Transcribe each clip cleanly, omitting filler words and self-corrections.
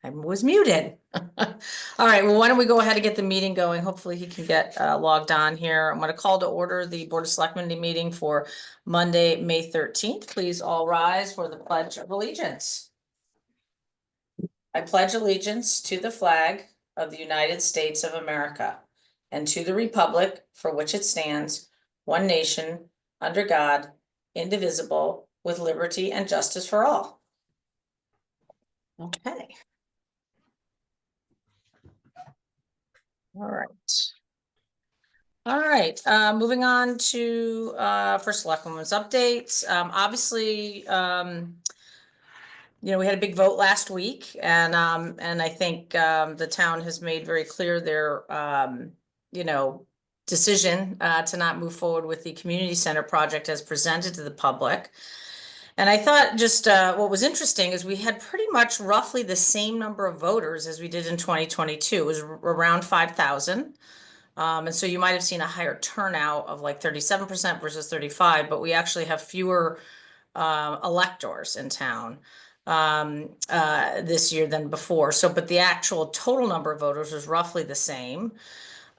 I was muted. All right, well, why don't we go ahead and get the meeting going? Hopefully he can get logged on here. I'm going to call to order the Board of Selectmen meeting for Monday, May 13th. Please all rise for the Pledge of Allegiance. I pledge allegiance to the flag of the United States of America and to the republic for which it stands, one nation, under God, indivisible, with liberty and justice for all. Okay. All right. All right, moving on to for Selectmen's updates. Obviously, we had a big vote last week, and I think the town has made very clear their decision to not move forward with the community center project as presented to the public. And I thought just what was interesting is we had pretty much roughly the same number of voters as we did in 2022. It was around 5,000. And so you might have seen a higher turnout of like 37% versus 35, but we actually have fewer electors in town this year than before. So, but the actual total number of voters was roughly the same.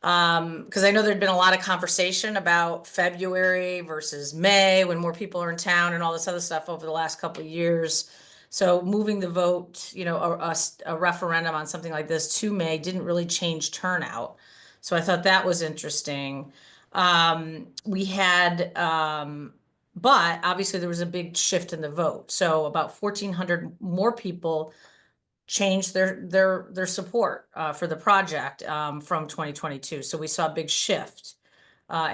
Because I know there'd been a lot of conversation about February versus May when more people are in town and all this other stuff over the last couple of years. So moving the vote, a referendum on something like this to May didn't really change turnout. So I thought that was interesting. We had, but obviously there was a big shift in the vote. So about 1,400 more people changed their support for the project from 2022. So we saw a big shift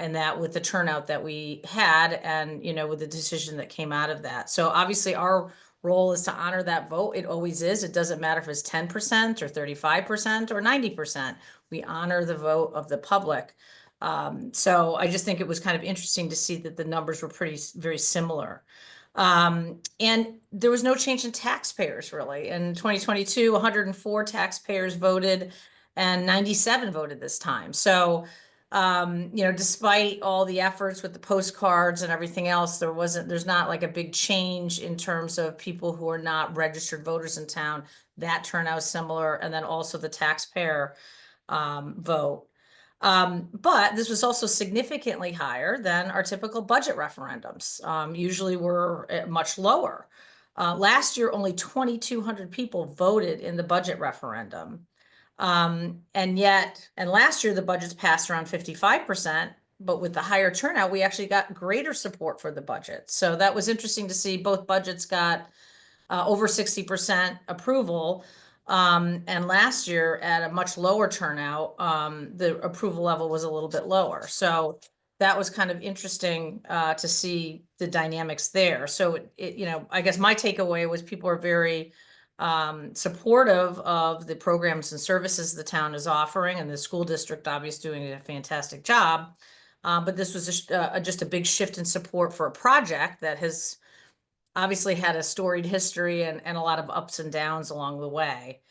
in that with the turnout that we had and, with the decision that came out of that. So obviously our role is to honor that vote. It always is. It doesn't matter if it's 10% or 35% or 90%. We honor the vote of the public. So I just think it was kind of interesting to see that the numbers were very similar. And there was no change in taxpayers really. In 2022, 104 taxpayers voted and 97 voted this time. So, despite all the efforts with the postcards and everything else, there's not like a big change in terms of people who are not registered voters in town. That turnout is similar. And then also the taxpayer vote. But this was also significantly higher than our typical budget referendums. Usually we're much lower. Last year, only 2,200 people voted in the budget referendum. And last year the budgets passed around 55%, but with the higher turnout, we actually got greater support for the budget. So that was interesting to see. Both budgets got over 60% approval. And last year at a much lower turnout, the approval level was a little bit lower. So that was kind of interesting to see the dynamics there. So I guess my takeaway was people are very supportive of the programs and services the town is offering, and the school district obviously doing a fantastic job. But this was just a big shift in support for a project that has obviously had a storied history and a lot of ups and downs along the way.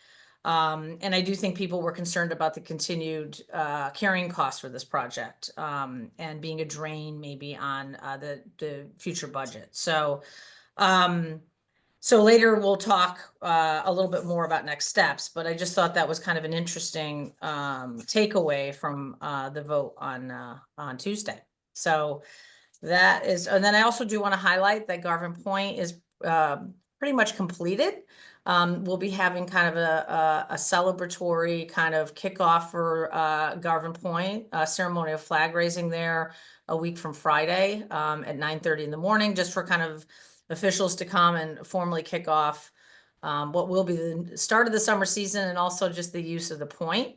And I do think people were concerned about the continued carrying costs for this project and being a drain maybe on the future budget. So, so later we'll talk a little bit more about next steps, but I just thought that was kind of an interesting takeaway from the vote on Tuesday. So that is, and then I also do want to highlight that Garvin Point is pretty much completed. We'll be having kind of a celebratory kind of kickoff for Garvin Point, a ceremonial flag raising there a week from Friday at 9:30 in the morning, just for kind of officials to come and formally kick off what will be the start of the summer season and also just the use of the point.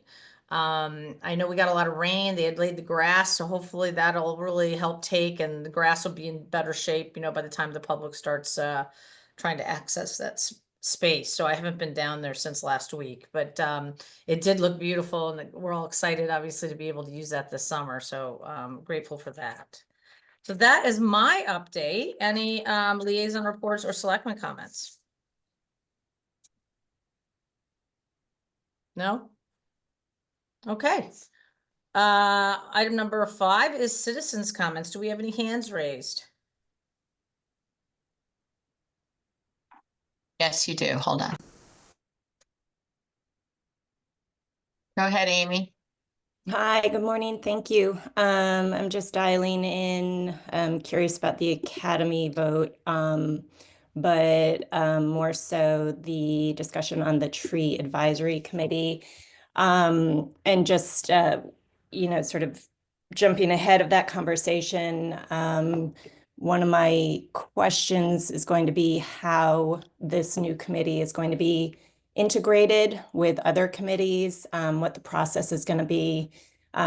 I know we got a lot of rain. They had laid the grass, so hopefully that'll really help take, and the grass will be in better shape, by the time the public starts trying to access that space. So I haven't been down there since last week, but it did look beautiful, and we're all excited, obviously, to be able to use that this summer. So grateful for that. So that is my update. Any liaison reports or selectmen comments? No? Okay. Item number 5 is citizens' comments. Do we have any hands raised? Yes, you do. Hold on. Go ahead, Amy. Hi, good morning. Thank you. I'm just dialing in. I'm curious about the Academy vote, but more so the discussion on the Tree Advisory Committee. And just, sort of jumping ahead of that conversation, one of my questions is going to be how this new committee is going to be integrated with other committees, what the process is going to be,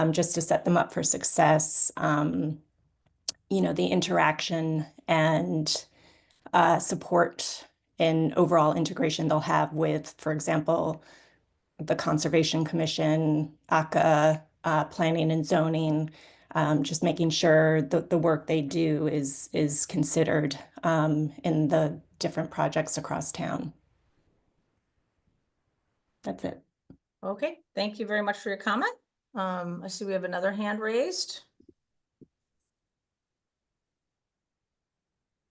just to set them up for success. The interaction and support and overall integration they'll have with, for example, the Conservation Commission, ACA, Planning and Zoning, just making sure that the work they do is considered in the different projects across town. That's it. Okay, thank you very much for your comment. I see we have another hand raised.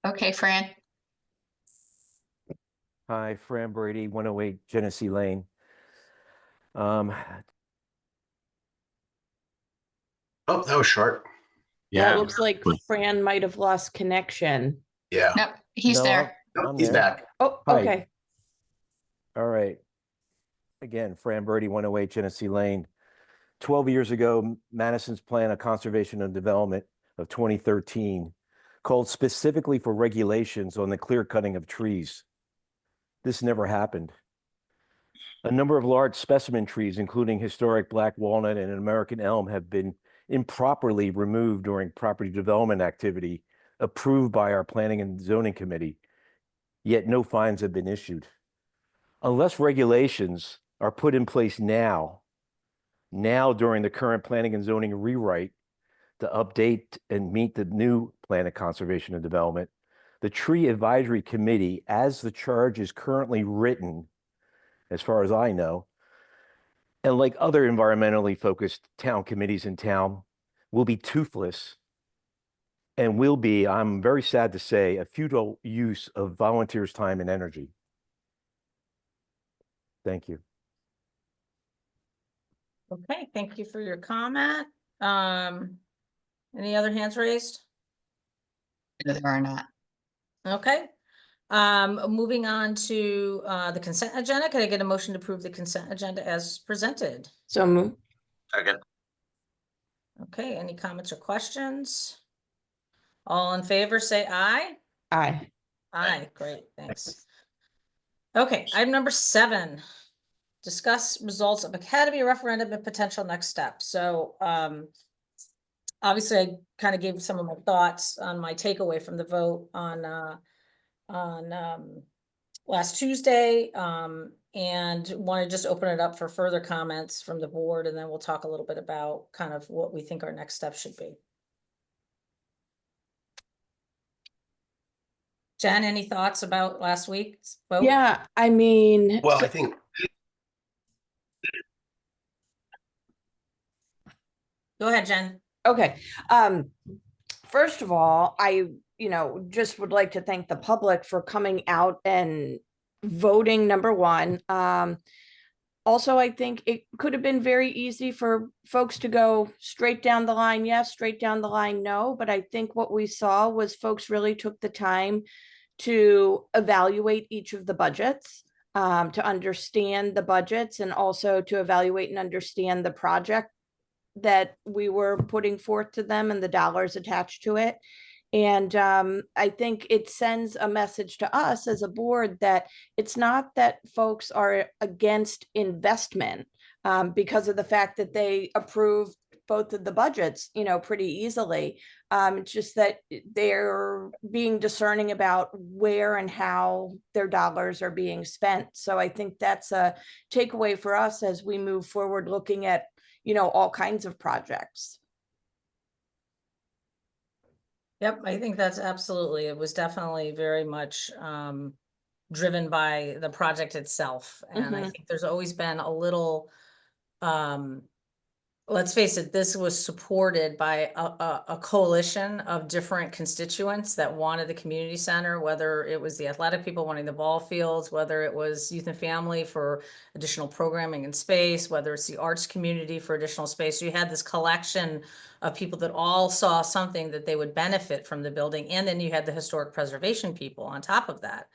Okay, Fran. Hi, Fran Brady, 108 Genesee Lane. Oh, that was short. Yeah, it looks like Fran might have lost connection. Yeah. Nope, he's No, there. I'm He's there. back. Oh, Hi. okay. All right. Again, Fran Brady, 108 Genesee Lane. 12 years ago, Madison's Plan of Conservation and Development of 2013 called specifically for regulations on the clear cutting of trees. This never happened. A number of large specimen trees, including historic black walnut and an American elm, have been improperly removed during property development activity approved by our Planning and Zoning Committee, yet no fines have been issued. Unless regulations are put in place now during the current planning and zoning rewrite to update and meet the new Plan of Conservation and Development, the Tree Advisory Committee, as the charge is currently written, as far as I know, and like other environmentally focused town committees in town, will be toothless and will be, I'm very sad to say, a futile use of volunteers' time and energy. Thank you. Okay, thank you for your comment. Any other hands raised? No, there are not. Okay. Moving on to the consent agenda. Can I get a motion to approve the consent agenda as presented? So move. Second. Okay, any comments or questions? All in favor, say aye. Aye. Aye, great, thanks. Okay, item number 7. Discuss results of Academy referendum and potential next steps. So obviously I kind of gave some of my thoughts on my takeaway from the vote on last Tuesday, and want to just open it up for further comments from the board, and then we'll talk a little bit about kind of what we think our next steps should be. Jen, any thoughts about last week's vote? Yeah, I mean, Well, I think Go ahead, Jen. okay. First of all, I, just would like to thank the public for coming out and voting, number one. Also, I think it could have been very easy for folks to go straight down the line, yes, straight down the line, no. But I think what we saw was folks really took the time to evaluate each of the budgets, to understand the budgets, and also to evaluate and understand the project that we were putting forth to them and the dollars attached to it. And I think it sends a message to us as a board that it's not that folks are against investment because of the fact that they approved both of the budgets, pretty easily. It's just that they're being discerning about where and how their dollars are being spent. So I think that's a takeaway for us as we move forward, looking at all kinds of projects. Yep, I think that's absolutely, it was definitely very much driven by the project itself. And I think there's always been a little let's face it, this was supported by a coalition of different constituents that wanted the community center, whether it was the athletic people wanting the ball fields, whether it was youth and family for additional programming and space, whether it's the arts community for additional space. So you had this collection of people that all saw something that they would benefit from the building. And then you had the historic preservation people on top of that.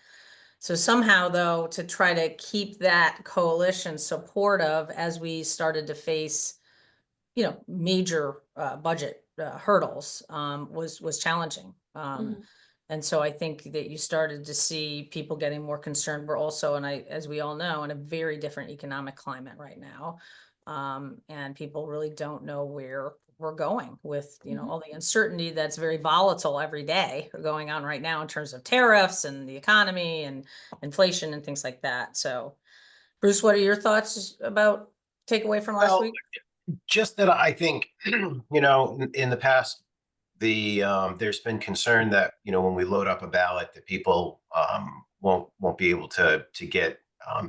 So somehow, though, to try to keep that coalition supportive as we started to face, major budget hurdles was challenging. And so I think that you started to see people getting more concerned. We're also, as we all know, in a very different economic climate right now. And people really don't know where we're going with, all the uncertainty that's very volatile every day going on right now in terms of tariffs and the economy and inflation and things like that. So, Bruce, what are your thoughts about takeaway from last week? Just that I think, in the past, there's been concern that, when we load up a ballot, that people won't be able to get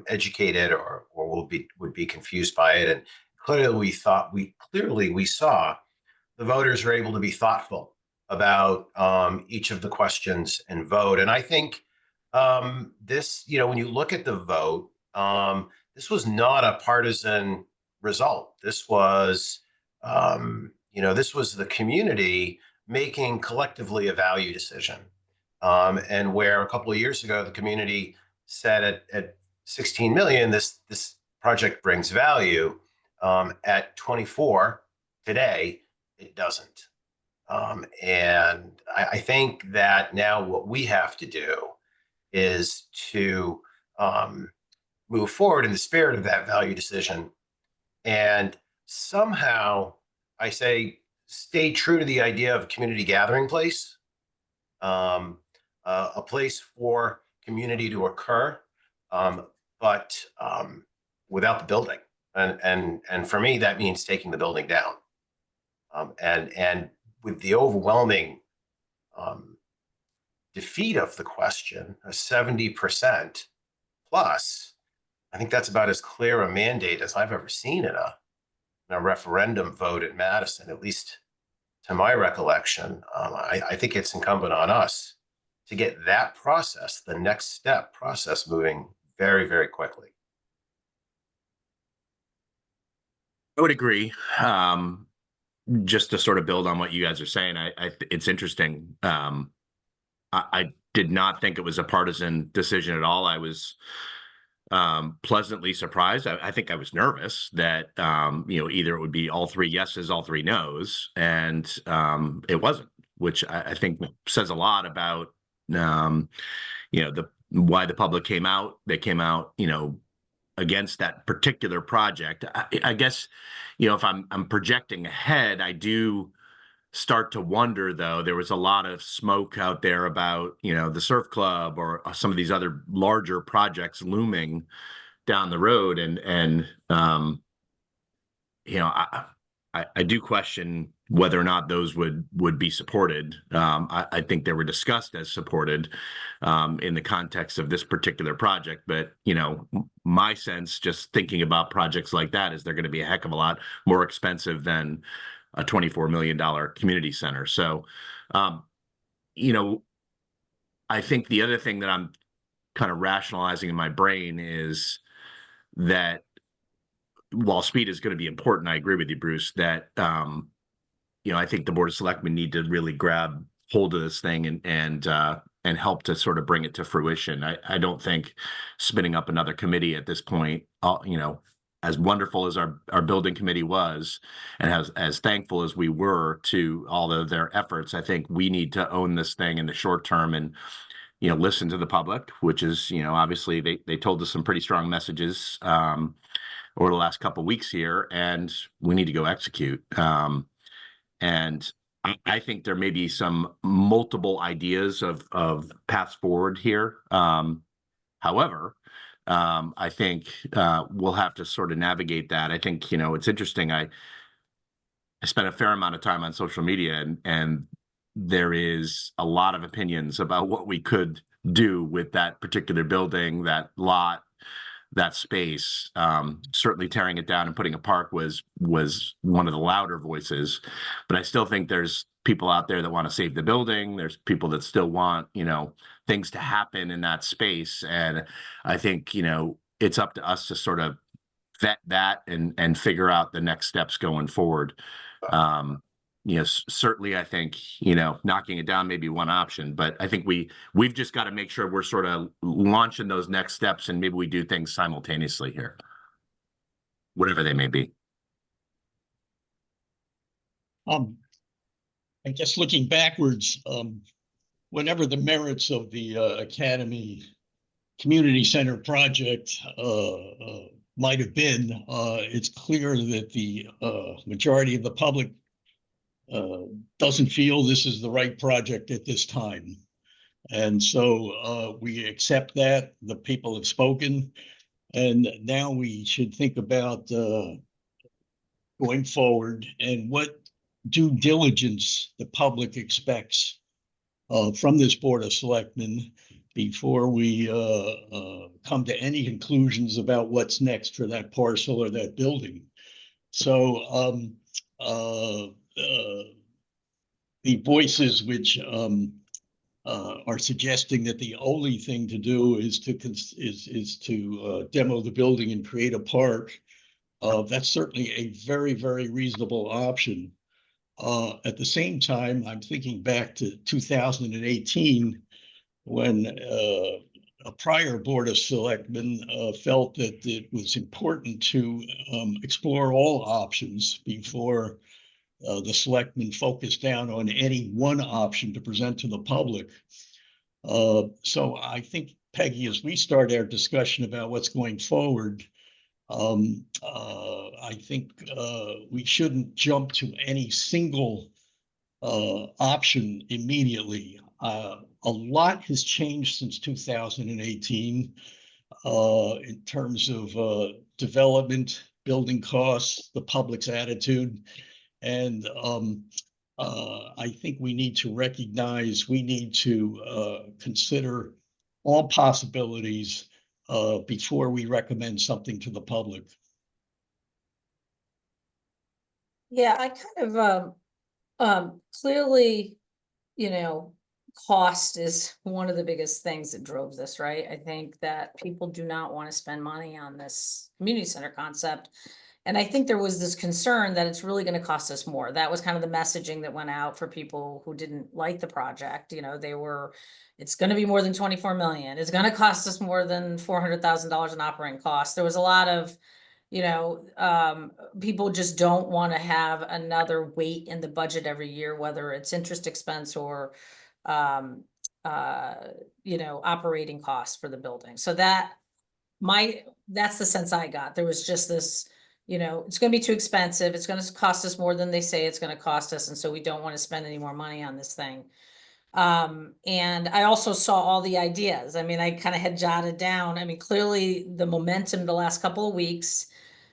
educated or would be confused by it. And clearly we saw the voters were able to be thoughtful about each of the questions and vote. And I think this, when you look at the vote, this was not a partisan result. This was, this was the community making collectively a value decision. And where a couple of years ago, the community said at 16 million, this project brings value. At 24 today, it doesn't. And I think that now what we have to do is to move forward in the spirit of that value decision. And somehow, I say, stay true to the idea of a community gathering place, a place for community to occur, but without the building. And for me, that means taking the building down. And with the overwhelming defeat of the question, a 70% plus, I think that's about as clear a mandate as I've ever seen in a referendum vote at Madison, at least to my recollection. I think it's incumbent on us to get that process, the next step process, moving very, very quickly. I would agree. Just to sort of build on what you guys are saying, it's interesting. I did not think it was a partisan decision at all. I was pleasantly surprised. I think I was nervous that either it would be all three yeses, all three nos, and it wasn't, which I think says a lot about why the public came out. They came out, against that particular project. I guess, if I'm projecting ahead, I do start to wonder, though. There was a lot of smoke out there about, the surf club or some of these other larger projects looming down the road. And I do question whether or not those would be supported. I think they were discussed as supported in the context of this particular project. But, my sense, just thinking about projects like that, is they're going to be a heck of a lot more expensive than a $24 million community center. So, I think the other thing that I'm kind of rationalizing in my brain is that while speed is going to be important, I agree with you, Bruce, that, I think the Board of Selectmen need to really grab hold of this thing and help to sort of bring it to fruition. I don't think spinning up another committee at this point, as wonderful as our building committee was, and as thankful as we were to all of their efforts, I think we need to own this thing in the short term and, listen to the public, which is, obviously they told us some pretty strong messages over the last couple of weeks here, and we need to go execute. And I think there may be some multiple ideas of paths forward here. However, I think we'll have to sort of navigate that. I think, it's interesting. I spent a fair amount of time on social media, and there is a lot of opinions about what we could do with that particular building, that lot, that space. Certainly tearing it down and putting a park was one of the louder voices, but I still think there's people out there that want to save the building. There's people that still want, things to happen in that space. And I think, it's up to us to sort of vet that and figure out the next steps going forward. Certainly I think, knocking it down may be one option, but I think we've just got to make sure we're sort of launching those next steps, and maybe we do things simultaneously here, whatever they may be. I guess looking backwards, whatever the merits of the Academy Community Center project might have been, it's clear that the majority of the public doesn't feel this is the right project at this time. And so we accept that. The people have spoken. And now we should think about going forward and what due diligence the public expects from this Board of Selectmen before we come to any conclusions about what's next for that parcel or that building. So the voices which are suggesting that the only thing to do is to demo the building and create a park, that's certainly a very, very reasonable option. At the same time, I'm thinking back to 2018 when a prior Board of Selectmen felt that it was important to explore all options before the selectmen focused down on any one option to present to the public. So I think, Peggy, as we start our discussion about what's going forward, I think we shouldn't jump to any single option immediately. A lot has changed since 2018 in terms of development, building costs, the public's attitude. And I think we need to recognize, we need to consider all possibilities before we recommend something to the public. Yeah, I kind of clearly, cost is one of the biggest things that drove this, right? I think that people do not want to spend money on this community center concept. And I think there was this concern that it's really going to cost us more. That was kind of the messaging that went out for people who didn't like the project. It's going to be more than 24 million. It's going to cost us more than $400,000 in operating costs. There was a lot of, people just don't want to have another weight in the budget every year, whether it's interest expense or, operating costs for the building. So that's the sense I got. There was just this, it's going to be too expensive. It's going to cost us more than they say it's going to cost us. And so we don't want to spend any more money on this thing. And I also saw all the ideas. I mean, I kind of had jotted down. I mean, clearly the momentum the last couple of weeks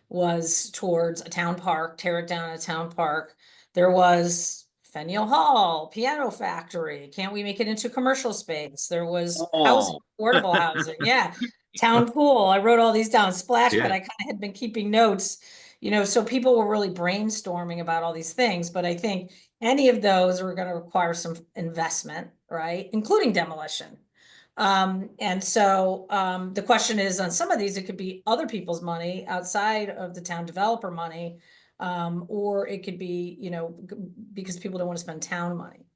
was towards a town park, tear it down a town park. There was Faneuil Hall, Piano Factory. Can't we make it into commercial space? There was housing, affordable housing. Yeah. Town pool. I wrote all these down. Splash pad. I kind of had been keeping notes, so people were really brainstorming about all these things. But I think any of those are going to require some investment, right? Including demolition. And so the question is, on some of these, it could be other people's money outside of the town developer money. Or it could be, because people don't want to spend town money.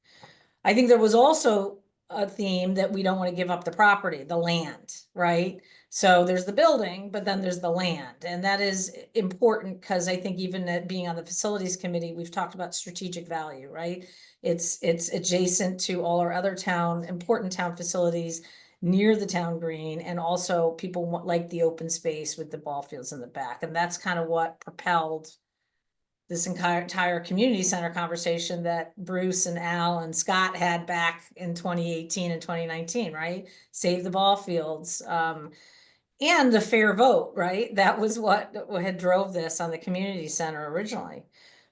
I think there was also a theme that we don't want to give up the property, the land, right? So there's the building, but then there's the land. And that is important because I think even at being on the facilities committee, we've talked about strategic value, right? It's adjacent to all our other important town facilities near the town green. And also people like the open space with the ball fields in the back. And that's kind of what propelled this entire community center conversation that Bruce and Al and Scott had back in 2018 and 2019, right? Save the ball fields, and the fair vote, right? That was what had drove this on the community center originally.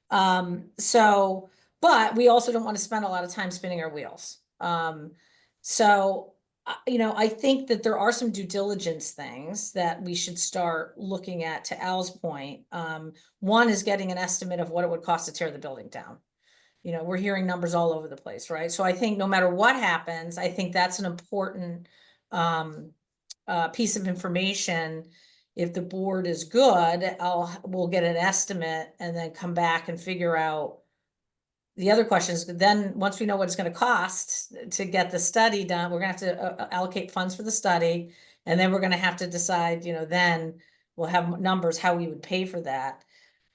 But we also don't want to spend a lot of time spinning our wheels. So you know, I think that there are some due diligence things that we should start looking at, to Al's point. One is getting an estimate of what it would cost to tear the building down. You know, we're hearing numbers all over the place, right? So I think no matter what happens, I think that's an important piece of information. If the board is good, we'll get an estimate and then come back and figure out. The other question is, then once we know what it's going to cost to get the study done, we're going to have to allocate funds for the study. And then we're going to have to decide, you know, then we'll have numbers, how we would pay for that.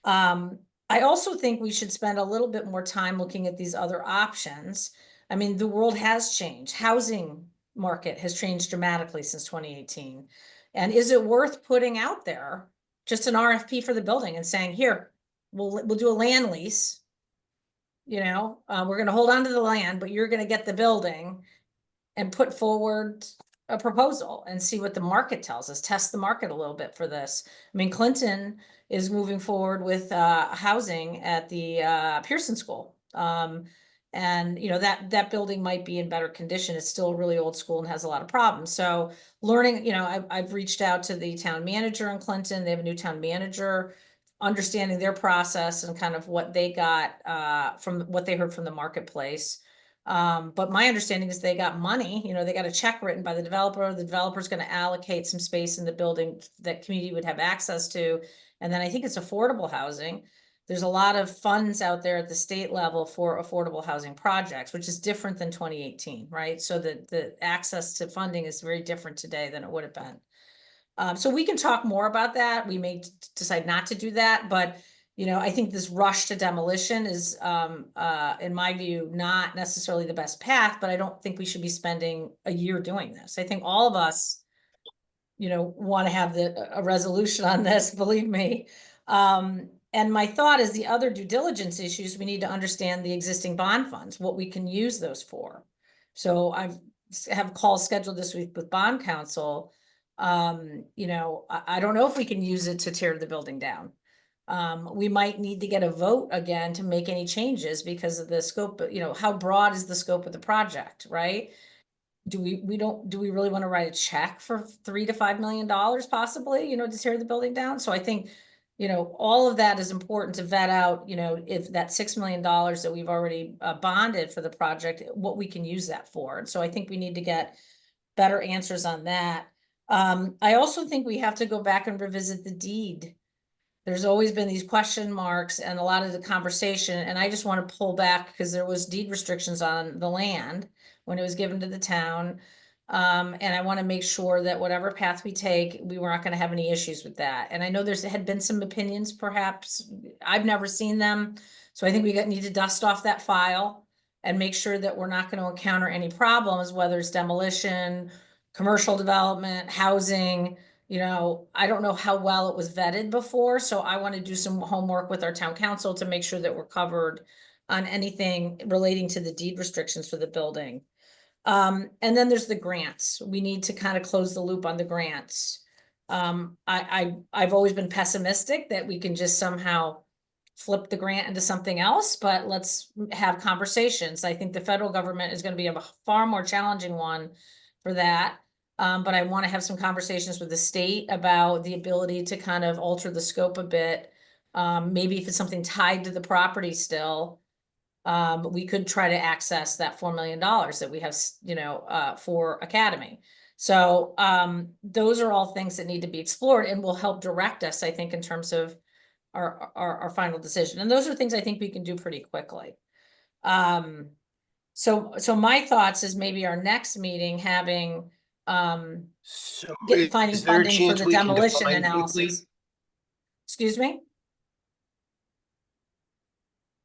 I also think we should spend a little bit more time looking at these other options. I mean, the world has changed. Housing market has changed dramatically since 2018. And is it worth putting out there just an RFP for the building and saying, here, we'll do a land lease. You know, we're going to hold on to the land, but you're going to get the building, and put forward a proposal and see what the market tells us, test the market a little bit for this. I mean, Clinton is moving forward with housing at the Pearson School. And you know, that building might be in better condition. It's still a really old school and has a lot of problems. So learning, you know, I've reached out to the town manager in Clinton. They have a new town manager, understanding their process and kind of what they got from what they heard from the marketplace. But my understanding is they got money, you know, they got a check written by the developer's going to allocate some space in the building that community would have access to. And then I think it's affordable housing. There's a lot of funds out there at the state level for affordable housing projects, which is different than 2018, right? So the access to funding is very different today than it would have been. So we can talk more about that. We may decide not to do that, but you know, I think this rush to demolition is, in my view, not necessarily the best path, but I don't think we should be spending a year doing this. I think all of us, you know, want to have a resolution on this, believe me. And my thought is the other due diligence issues, we need to understand the existing bond funds, what we can use those for. So have calls scheduled this week with bond counsel. You know, I don't know if we can use it to tear the building down. We might need to get a vote again to make any changes because of the scope, you know, how broad is the scope of the project, right? Do we really want to write a check for $3 to $5 million possibly, you know, to tear the building down? So I think, you know, all of that is important to vet out, you know, if that $6 million that we've already bonded for the project, what we can use that for. And so I think we need to get better answers on that. I also think we have to go back and revisit the deed. There's always been these question marks and a lot of the conversation, and I just want to pull back because there was deed restrictions on the land when it was given to the town. And I want to make sure that whatever path we take, we were not going to have any issues with that. And I know had been some opinions, perhaps. I've never seen them. So I think we need to dust off that file and make sure that we're not going to encounter any problems, whether it's demolition, commercial development, housing. You know, I don't know how well it was vetted before, so I want to do some homework with our town council to make sure that we're covered on anything relating to the deed restrictions for the building. And then there's the grants. We need to kind of close the loop on the grants. I've always been pessimistic that we can just somehow flip the grant into something else, but let's have conversations. I think the federal government is going to be a far more challenging one for that. But I want to have some conversations with the state about the ability to kind of alter the scope a bit. Maybe if it's something tied to the property still, we could try to access that $4 million that we have, you know, for Academy. So those are all things that need to be explored and will help direct us, I think, in terms of our final decision. And those are things I think we can do pretty quickly. So my thoughts is maybe our next meeting having So finding is there a funding for chance the we can demolition define quickly? analysis. Excuse me?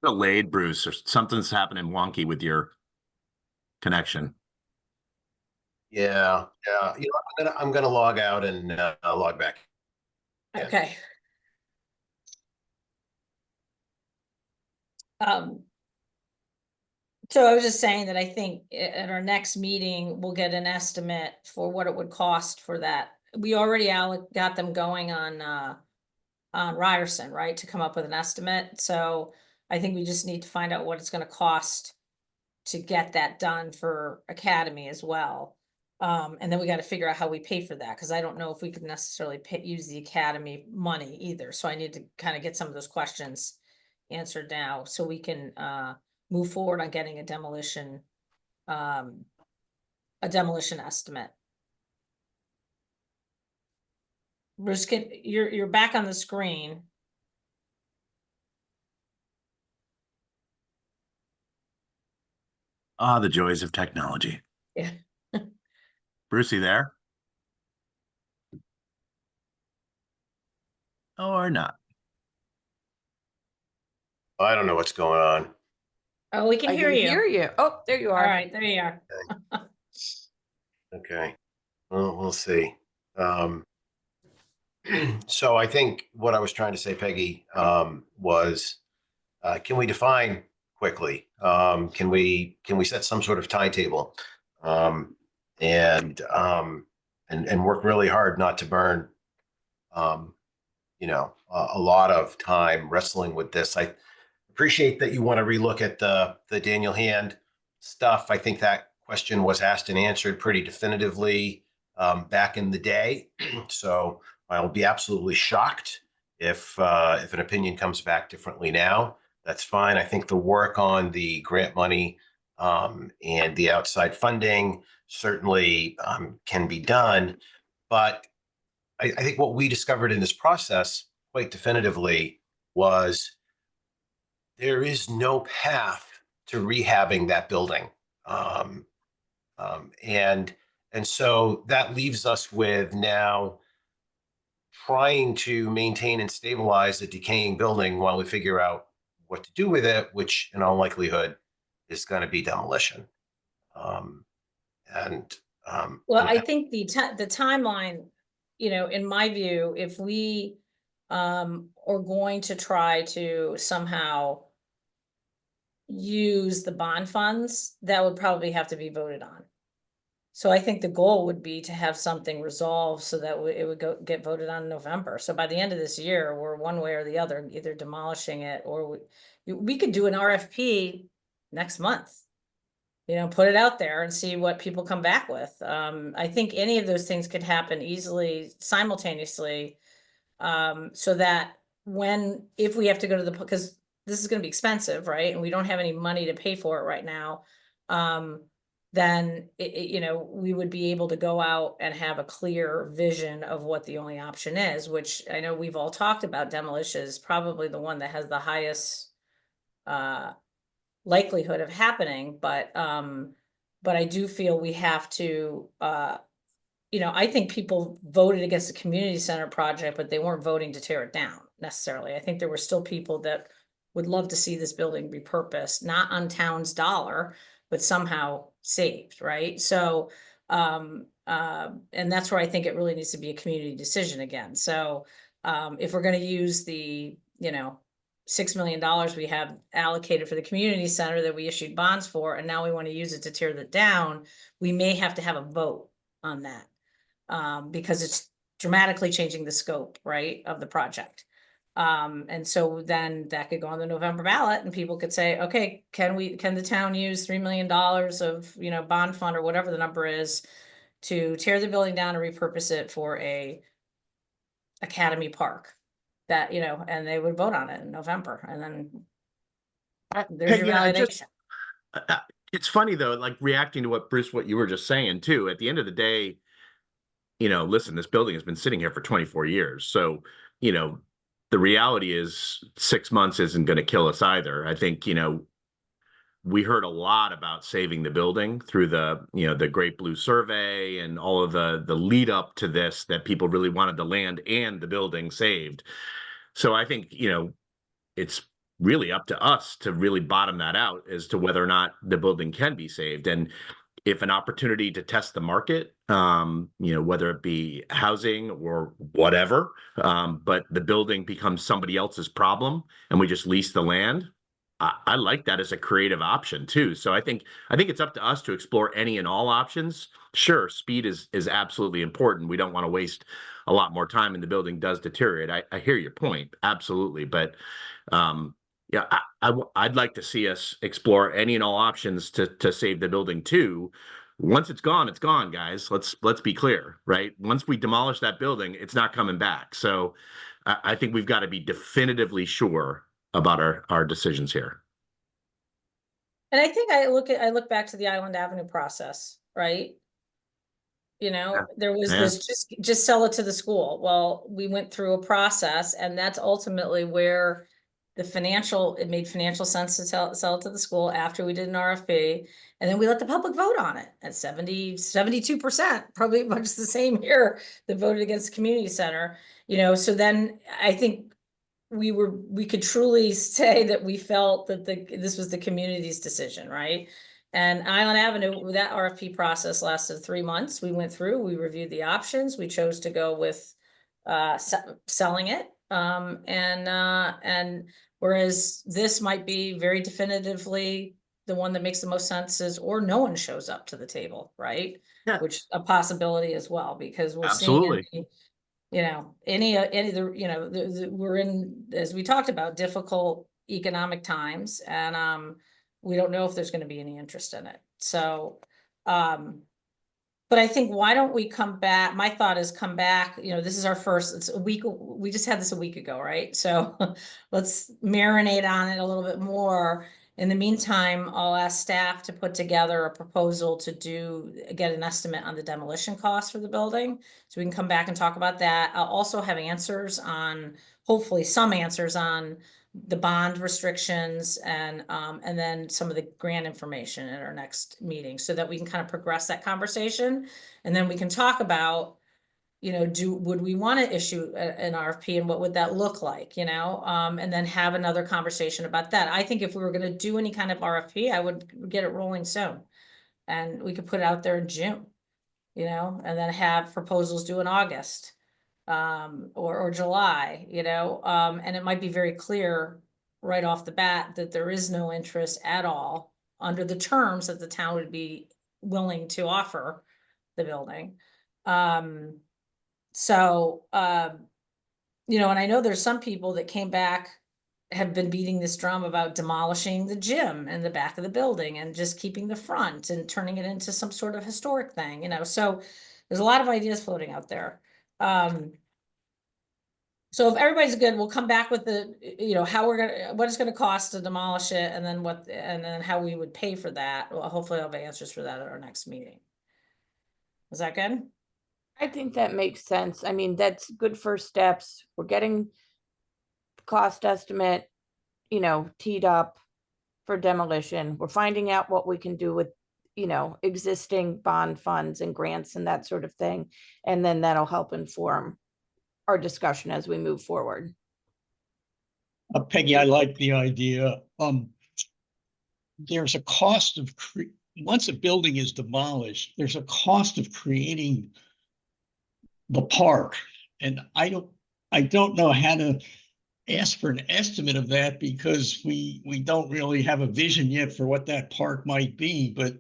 Delayed, Bruce, or something's happening wonky with your connection. Yeah, you know, I'm gonna log out and log back. Yeah. Okay. So I was just saying that I think at our next meeting, we'll get an estimate for what it would cost for that. We already got them going on Ryerson, right, to come up with an estimate. So I think we just need to find out what it's going to cost to get that done for Academy as well. And then we got to figure out how we pay for that, because I don't know if we could necessarily use the academy money either. So I need to kind of get some of those questions answered now, so we can move forward on getting a demolition estimate. Bruce, you're back on the screen. Ah, the joys of technology. Yeah. Brucey there? Or not? I don't know what's going on. Oh, we can I hear can you. hear you. Oh, there you All are. right, there you are. Okay. Well, we'll see. So I think what I was trying to say, Peggy, was, can we define quickly? Can we set some sort of timetable? And work really hard not to burn, a lot of time wrestling with this. I appreciate that you want to relook at the Daniel Hand stuff. I think that question was asked and answered pretty definitively back in the day. So I'll be absolutely shocked if an opinion comes back differently now. That's fine. I think the work on the grant money and the outside funding certainly can be done. But I think what we discovered in this process quite definitively was there is no path to rehabbing that building. Um, and so that leaves us with now trying to maintain and stabilize a decaying building while we figure out what to do with it, which in all likelihood is going to be demolition. Well, I think the timeline, in my view, if we are going to try to somehow use the bond funds, that would probably have to be voted on. So I think the goal would be to have something resolved so that it would get voted on in November. So by the end of this year, we're one way or the other, either demolishing it, or we could do an RFP next month. Put it out there and see what people come back with. I think any of those things could happen easily, simultaneously, so that if we have to go to because this is going to be expensive, right? And we don't have any money to pay for it right now. Then we would be able to go out and have a clear vision of what the only option is, which I know we've all talked about. Demolition is probably the one that has the highest likelihood of happening, but I do feel we have to, I think people voted against the community center project, but they weren't voting to tear it down necessarily. I think there were still people that would love to see this building repurposed, not on town's dollar, but somehow saved, right? So, and that's where I think it really needs to be a community decision again. So, if we're going to use the, $6 million we have allocated for the community center that we issued bonds for, and now we want to use it to tear that down, we may have to have a vote on that, because it's dramatically changing the scope, right, of the project. And so then that could go on the November ballot and people could say, okay, can the town use $3 million of, bond fund or whatever the number is to tear the building down and repurpose it for a academy park? That, and they would vote on it in November, and then there's your Yeah, validation. it's funny though, like reacting to what you were just saying too. At the end of the day, listen, this building has been sitting here for 24 years. So, the reality is 6 months isn't going to kill us either. I think, we heard a lot about saving the building through the Great Blue Survey and all of the lead up to this, that people really wanted the land and the building saved. So I think, it's really up to us to really bottom that out as to whether or not the building can be saved. And if an opportunity to test the market, whether it be housing or whatever, but the building becomes somebody else's problem and we just lease the land, I like that as a creative option too. So I think it's up to us to explore any and all options. Sure, speed is absolutely important. We don't want to waste a lot more time and the building does deteriorate. I hear your point, absolutely. But I'd like to see us explore any and all options to save the building too. once it's gone, guys. Let's be clear, right? Once we demolish that building, it's not coming back. So I think we've got to be definitively sure about our decisions here. And I think I look back to the Island Avenue process, right? You know, there was Yeah. this just sell it to the school. Well, we went through a process, and that's ultimately where it made financial sense to sell it to the school after we did an RFP. And then we let the public vote on it at 72%, probably much the same here that voted against the community center. You know, so then I think we could truly say that we felt that this was the community's decision, right? And Island Avenue, that RFP process lasted 3 months. We went through, we reviewed the options, we chose to go with selling it. And whereas this might be very definitively the one that makes the most sense or no one shows up to the table, right? Yeah. Which a possibility as well, because we're Absolutely. seeing you know, any of the, you know, we're in, as we talked about, difficult economic times, and we don't know if there's going to be any interest in it. So, but I think, why don't we come back? My thought is come back, you know, this is our first, it's a week, we just had this a week ago, right? So let's marinate on it a little bit more. In the meantime, I'll ask staff to put together a proposal to get an estimate on the demolition costs for the building. So we can come back and talk about that. I'll also have answers on, hopefully some answers on the bond restrictions and then some of the grant information at our next meeting, so that we can kind of progress that conversation. And then we can talk about, you know, would we want to issue an RFP, and what would that look like, you know, and then have another conversation about that. I think if we were going to do any kind of RFP, I would get it rolling soon, and we could put it out there in June, you know, and then have proposals due in August, or July, you know, and it might be very clear right off the bat that there is no interest at all under the terms that the town would be willing to offer the building. So, you know, and I know there's some people that came back, have been beating this drum about demolishing the gym in the back of the building and just keeping the front and turning it into some sort of historic thing, you know, so there's a lot of ideas floating out there. So if everybody's good, we'll come back with you know, what it's gonna cost to demolish it, and then how we would pay for that. Well, hopefully I'll have answers for that at our next meeting. Is that good? I think that makes sense. I mean, that's good first steps. We're getting cost estimate, you know, teed up for demolition. We're finding out what we can do with, you know, existing bond funds and grants and that sort of thing. And then that'll help inform our discussion as we move forward. Peggy, I like the idea. There's a cost of once a building is demolished, there's a cost of creating the park, and I don't know how to ask for an estimate of that, because we don't really have a vision yet for what that park might be. But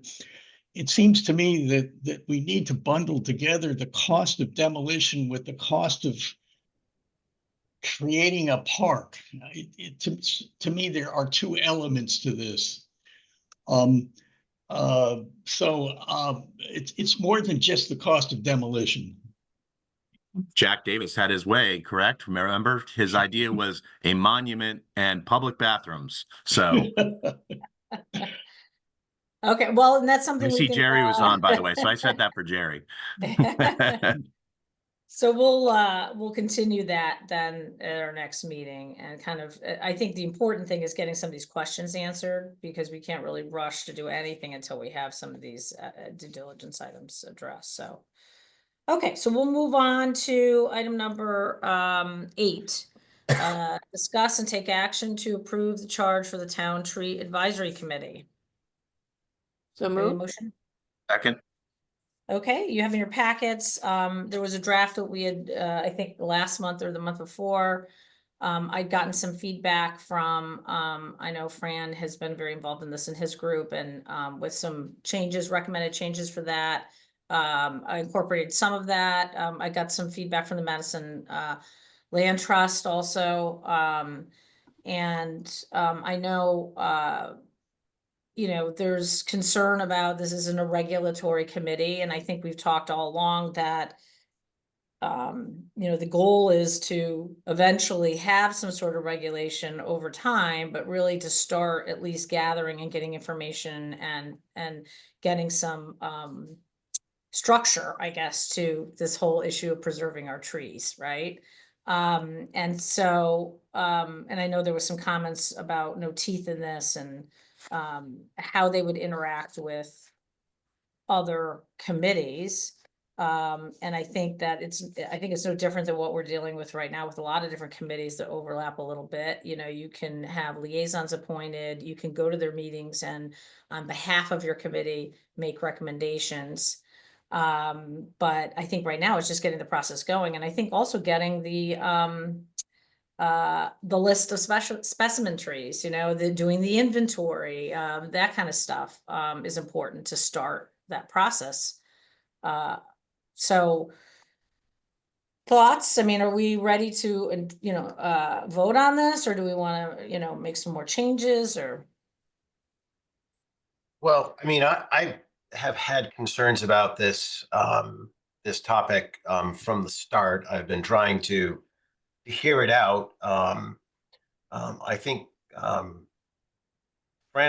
it seems to me that we need to bundle together the cost of demolition with the cost of creating a park. To me, there are two elements to this. It's more than just the cost of demolition. Jack Davis had his way, correct? Remember, his idea was a monument and public bathrooms. So Okay, well, and that's something I we see can, Jerry was on, by the way. So I said that for Jerry. So we'll continue that then at our next meeting, and kind of, I think the important thing is getting some of these questions answered, because we can't really rush to do anything until we have some of these due diligence items addressed. So, okay, so we'll move on to item number 8. Discuss and take action to approve the charge for the Town Tree Advisory Committee. So Any move. motion? Second. Okay, you have in your packets, there was a draft that we had, I think last month or the month before. I'd gotten some feedback from, I know Fran has been very involved in this in his group, and with some changes, recommended changes for that. I incorporated some of that. I got some feedback from the Madison Land Trust also. And I know you know, there's concern about this isn't a regulatory committee, and I think we've talked all along that you know, the goal is to eventually have some sort of regulation over time, but really to start at least gathering and getting information and getting some structure, I guess, to this whole issue of preserving our trees, right? And so, and I know there was some comments about no teeth in this and how they would interact with other committees. And I think that I think it's no different than what we're dealing with right now with a lot of different committees that overlap a little bit. You know, you can have liaisons appointed, you can go to their meetings and on behalf of your committee, make recommendations. But I think right now it's just getting the process going. And I think also getting the list of specimen trees, you know, doing the inventory, that kind of stuff, is important to start that process. So thoughts, I mean, are we ready to, you know, vote on this, or do we want to, you know, make some more changes or? Well, I mean, I have had concerns about this this topic from the start. I've been trying to hear it out. I think Fran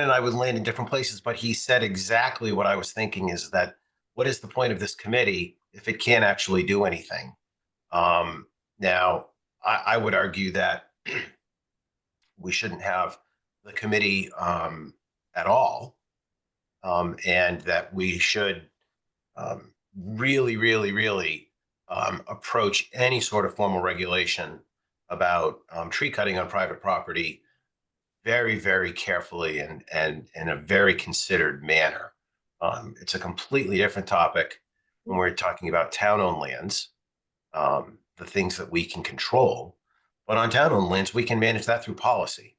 and I would land in different places, but he said exactly what I was thinking, is that what is the point of this committee if it can't actually do anything? Now, I would argue that we shouldn't have the committee at all, and that we should really, really, really approach any sort of formal regulation about tree cutting on private property very, very carefully and in a very considered manner. It's a completely different topic when we're talking about town-owned lands, the things that we can control. But on town-owned lands, we can manage that through policy.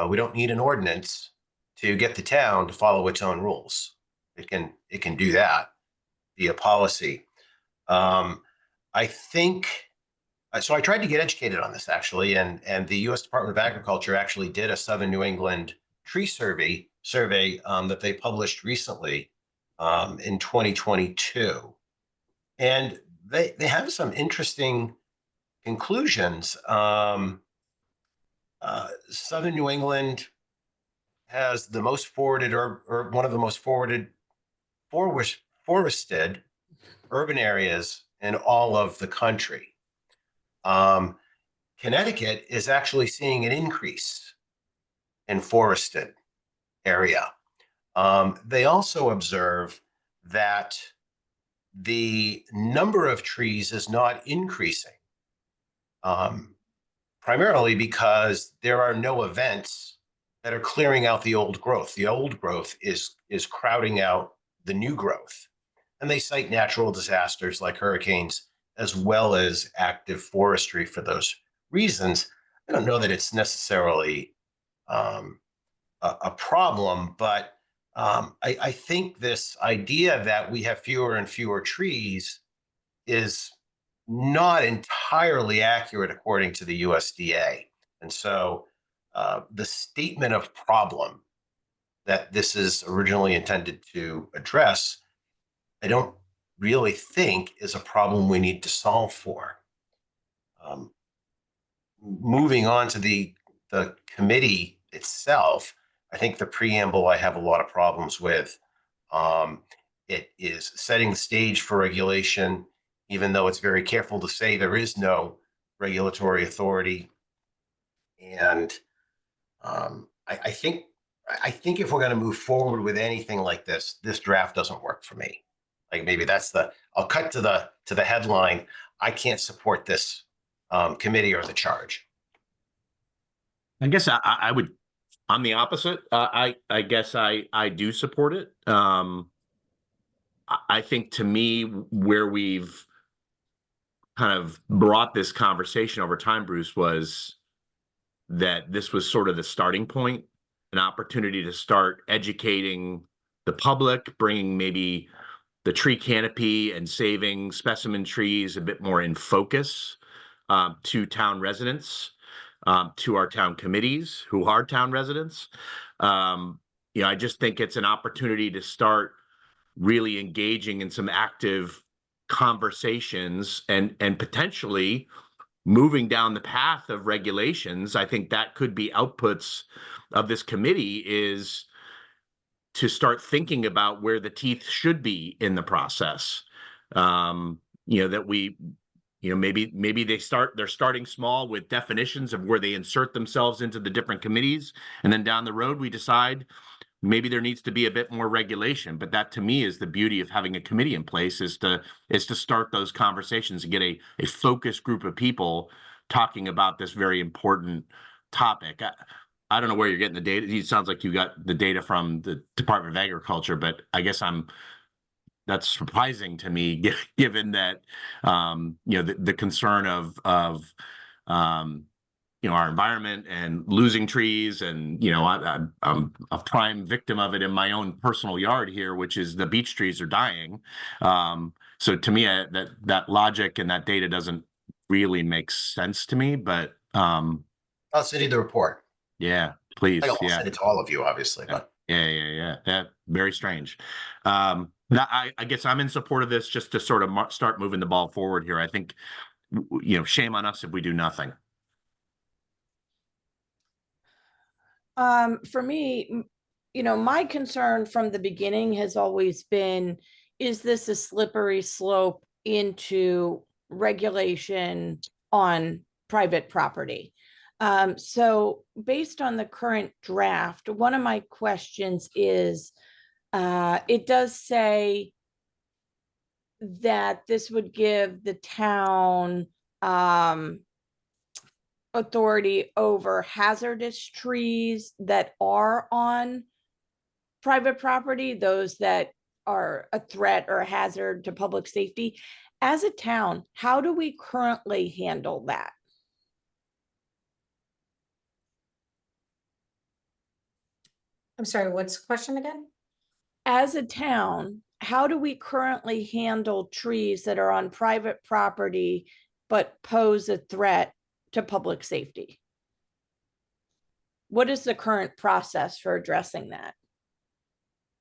We don't need an ordinance to get the town to follow its own rules. It can do that via policy. I think so. I tried to get educated on this actually, and the U.S. Department of Agriculture actually did a Southern New England tree survey that they published recently in 2022, and they have some interesting conclusions. Southern New England has the most forwarded or one of the most forested urban areas in all of the country. Connecticut is actually seeing an increase in forested area. They also observe that the number of trees is not increasing, primarily because there are no events that are clearing out the old growth. The old growth is crowding out the new growth. And they cite natural disasters like hurricanes, as well as active forestry for those reasons. I don't know that it's necessarily a problem, but I think this idea that we have fewer and fewer trees is not entirely accurate according to the USDA. And so the statement of problem that this is originally intended to address, I don't really think is a problem we need to solve for. Moving on to the committee itself, I think the preamble I have a lot of problems with. It is setting the stage for regulation, even though it's very careful to say there is no regulatory authority. And I think if we're going to move forward with anything like this draft doesn't work for me. Like maybe that's I'll cut to the headline. I can't support this committee or the charge. I guess I would, I'm the opposite. I guess I do support it. I think to me, where we've kind of brought this conversation over time, Bruce, was that this was sort of the starting point, an opportunity to start educating the public, bringing maybe the tree canopy and saving specimen trees a bit more in focus to town residents, to our town committees who are town residents. I just think it's an opportunity to start really engaging in some active conversations and potentially moving down the path of regulations. I think that could be outputs of this committee, is to start thinking about where the teeth should be in the process. That we, maybe they're starting small with definitions of where they insert themselves into the different committees, and then down the road we decide maybe there needs to be a bit more regulation. But that, to me, is the beauty of having a committee in place, is to start those conversations and get a focused group of people talking about this very important topic. I don't know where you're getting the data. It sounds like you got the data from the Department of Agriculture, but I guess that's surprising to me, given that the concern of our environment and losing trees, and I'm a prime victim of it in my own personal yard here, which is the beech trees are dying. So to me, that logic and that data doesn't really make sense to me. But I'll send you the report. Yeah, please. I'll Yeah. send it to all of you, obviously. Yeah. But Yeah. Very strange. Now, I guess I'm in support of this, just to sort of start moving the ball forward here. I think, shame on us if we do nothing. For me, my concern from the beginning has always been, is this a slippery slope into regulation on private property? So based on the current draft, one of my questions is, it does say that this would give the town authority over hazardous trees that are on private property, those that are a threat or a hazard to public safety. As a town, how do we currently handle that? I'm sorry, what's the question again? As a town, how do we currently handle trees that are on private property but pose a threat to public safety? What is the current process for addressing that?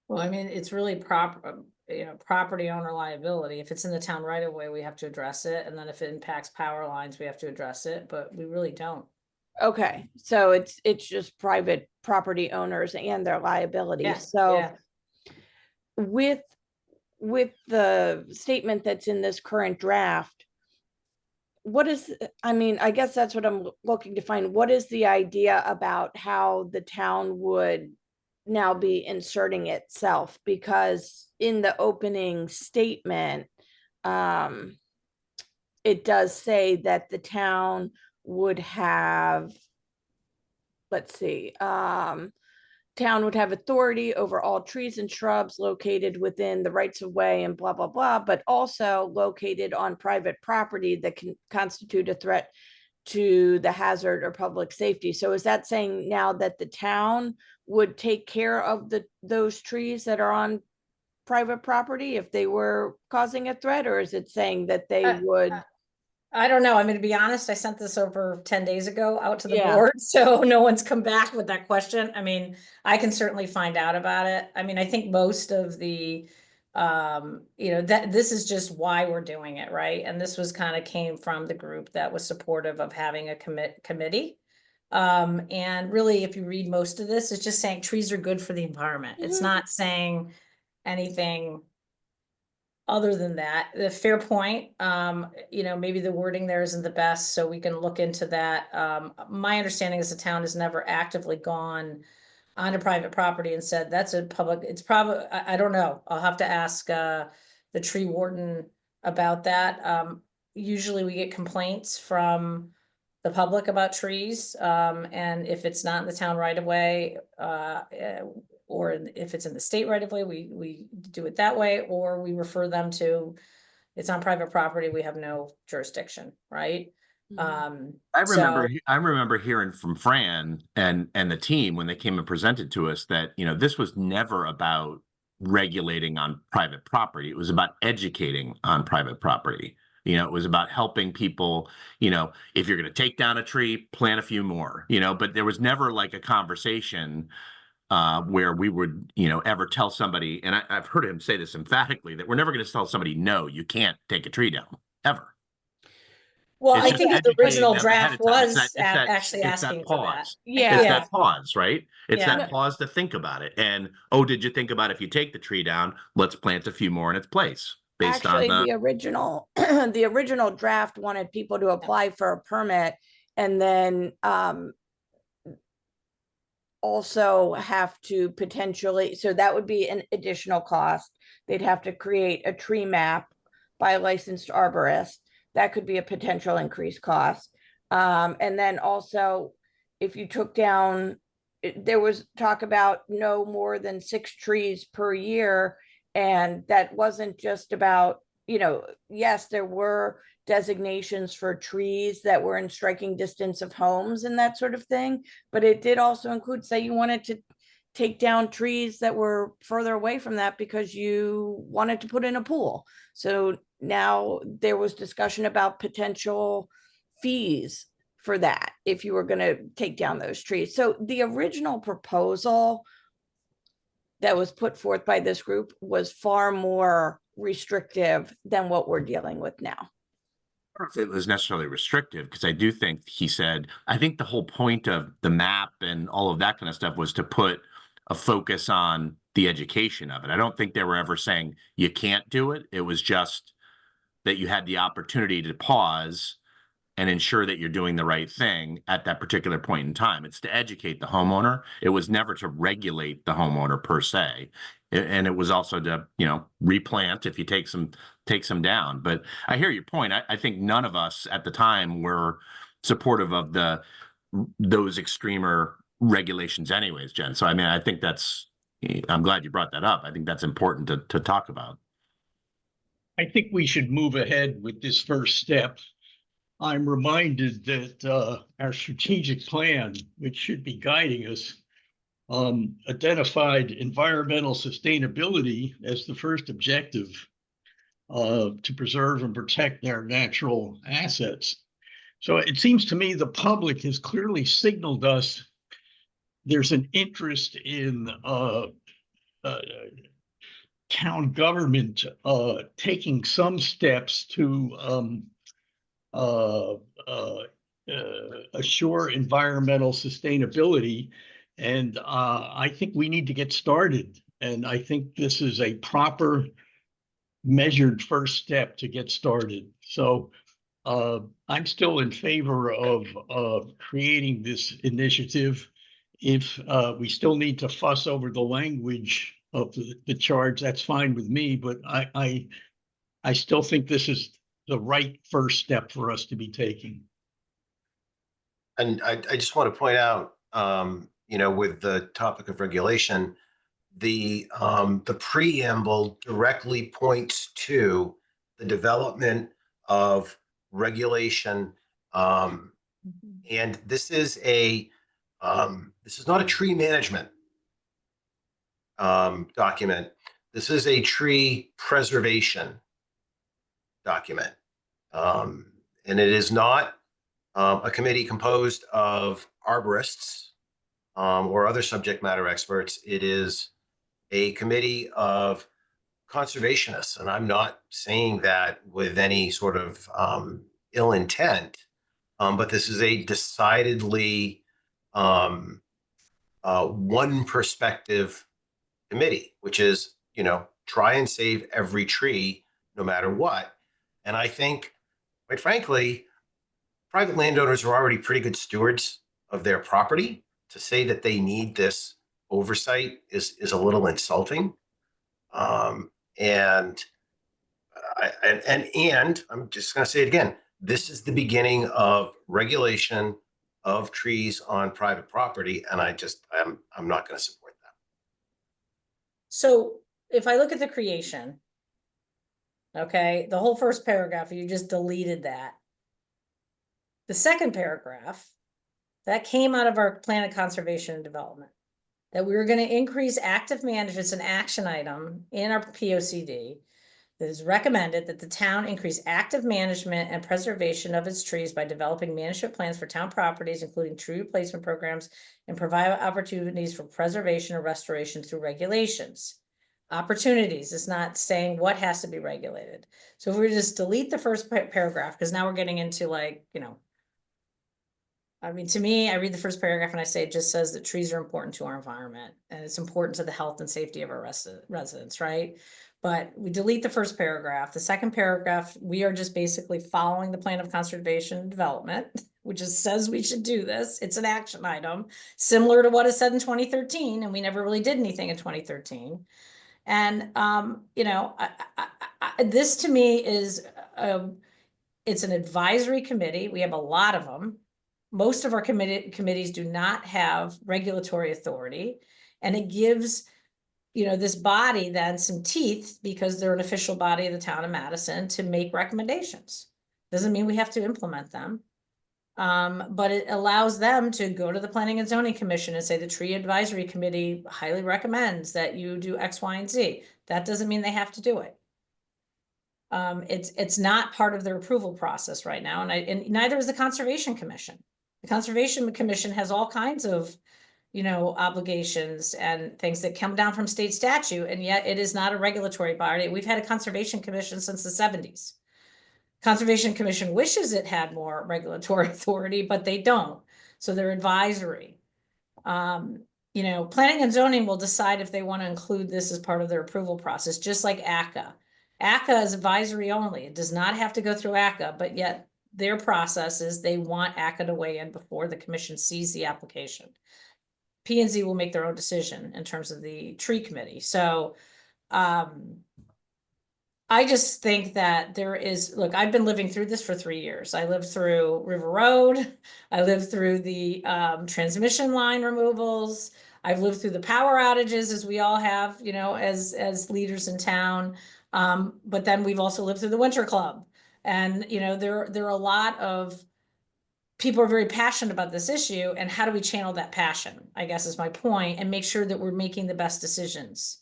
Well, I mean, it's really property owner liability. If it's in the town right of way, we have to address it. And then if it impacts power lines, we have to address it, but we really don't. Okay, so it's just private property owners and their liability. Yeah, So yeah. with the statement that's in this current draft, I guess that's what I'm looking to find. What is the idea about how the town would now be inserting itself? Because in the opening statement, it does say that the town would have, town would have authority over all trees and shrubs located within the rights of way and blah, blah, blah, but also located on private property that can constitute a threat to the hazard or public safety. So is that saying now that the town would take care of those trees that are on private property if they were causing a threat, or is it saying that they would? I don't know. I mean, to be honest, I sent this over 10 days ago out to the Yeah. board, so no one's come back with that question. I mean, I can certainly find out about it. I mean, I think most of the, that this is just why we're doing it, right? And this was kind of came from the group that was supportive of having a committee. And really, if you read most of this, it's just saying trees are good for the environment. It's not saying anything other than that. The fair point, maybe the wording there isn't the best, so we can look into that. My understanding is the town has never actively gone onto private property and said, that's a public, it's probably, I don't know. I'll have to ask, the tree warden about that. Usually we get complaints from the public about trees. And if it's not in the town right away, or if it's in the state right of way, we do it that way, or we refer them to, it's on private property, we have no jurisdiction, right? I remember hearing from Fran and the team when they came and presented to us that, this was never about regulating on private property. It was about educating on private property. It was about helping people, if you're going to take down a tree, plant a few more, but there was never like a conversation where we would, ever tell somebody, and I've heard him say this emphatically, that we're never going to tell somebody, no, you can't take a tree down, ever. Well, It's I just think the educating original them ahead draft of time. It's was actually it's that asking for that. pause. Yeah. It's Yeah. that pause, right? It's Yeah. that pause to think about it. And, oh, did you think about if you take the tree down, let's plant a few more in its place based Actually, on the original, the original draft wanted people to apply for a permit and then also have to potentially, so that would be an additional cost. They'd have to create a tree map by a licensed arborist. That could be a potential increased cost. And then also, if you took down, there was talk about no more than 6 trees per year. And that wasn't just about, yes, there were designations for trees that were in striking distance of homes and that sort of thing. But it did also include, say you wanted to take down trees that were further away from that because you wanted to put in a pool. So now there was discussion about potential fees for that if you were going to take down those trees. So the original proposal that was put forth by this group was far more restrictive than what we're dealing with now. if it was necessarily restrictive, because I do think he said, I think the whole point of the map and all of that kind of stuff was to put a focus on the education of it. I don't think they were ever saying you can't do it. It was just that you had the opportunity to pause and ensure that you're doing the right thing at that particular point in time. It's to educate the homeowner. It was never to regulate the homeowner per se. And it was also to, replant if you take some down. But I hear your point. I think none of us at the time were supportive of those extremer regulations anyways, Jen. So, I think I'm glad you brought that up. I think that's important to talk about. I think we should move ahead with this first step. I'm reminded that our strategic plan, which should be guiding us, identified environmental sustainability as the first objective to preserve and protect our natural assets. So it seems to me the public has clearly signaled us there's an interest in town government taking some steps to assure environmental sustainability. And I think we need to get started. And I think this is a proper measured first step to get started. So I'm still in favor of creating this initiative. If we still need to fuss over the language of the charge, that's fine with me, but I still think this is the right first step for us to be taking. And I just want to point out, with the topic of regulation, the preamble directly points to the development of regulation. And this is not a tree management document. This is a tree preservation document. And it is not a committee composed of arborists or other subject matter experts. It is a committee of conservationists. And I'm not saying that with any sort of ill intent, but this is a decidedly one perspective committee, which is, try and save every tree no matter what. And I think, quite frankly, private landowners are already pretty good stewards of their property. To say that they need this oversight is a little insulting. And I'm just going to say it again. This is the beginning of regulation of trees on private property, and I'm not going to support that. So if I look at the creation, okay, the whole first paragraph, you just deleted that. The second paragraph, that came out of our plan of conservation and development, that we were going to increase active management as an action item in our POCD It is recommended that the town increase active management and preservation of its trees by developing management plans for town properties, including tree replacement programs, and provide opportunities for preservation or restoration through regulations. Opportunities is not saying what has to be regulated. So if we just delete the first paragraph, because now we're getting into like, you know, I mean, to me, I read the first paragraph and I say it just says that trees are important to our environment and it's important to the health and safety of our residents, right? But we delete the first paragraph. The second paragraph, we are just basically following the plan of conservation and development, which just says we should do this. It's an action item, similar to what is said in 2013, and we never really did anything in 2013. And, you know, this to me is, it's an advisory committee. We have a lot of them. Most of our committees do not have regulatory authority, and it gives, you know, this body then some teeth because they're an official body of the town of Madison to make recommendations. Doesn't mean we have to implement them. But it allows them to go to the Planning and Zoning Commission and say the Tree Advisory Committee highly recommends that you do X, Y, and Z. That doesn't mean they have to do it. It's not part of their approval process right now, and neither is the Conservation Commission. The Conservation Commission has all kinds of, you know, obligations and things that come down from state statute, and yet it is not a regulatory body. We've had a Conservation Commission since the 70s. Conservation Commission wishes it had more regulatory authority, but they don't. So they're advisory. You know, Planning and Zoning will decide if they want to include this as part of their approval process, just like ACCA. ACCA is advisory only. It does not have to go through ACCA, but yet their process is they want ACCA to weigh in before the commission sees the application. P&Z will make their own decision in terms of the tree committee. So, I just think that there is, look, I've been living through this for 3 years. I lived through River Road. I lived through the transmission line removals. I've lived through the power outages, as we all have, you know, as leaders in town. But then we've also lived through the Winter Club. And, you know, there are a lot of people are very passionate about this issue. And how do we channel that passion, I guess is my point, and make sure that we're making the best decisions.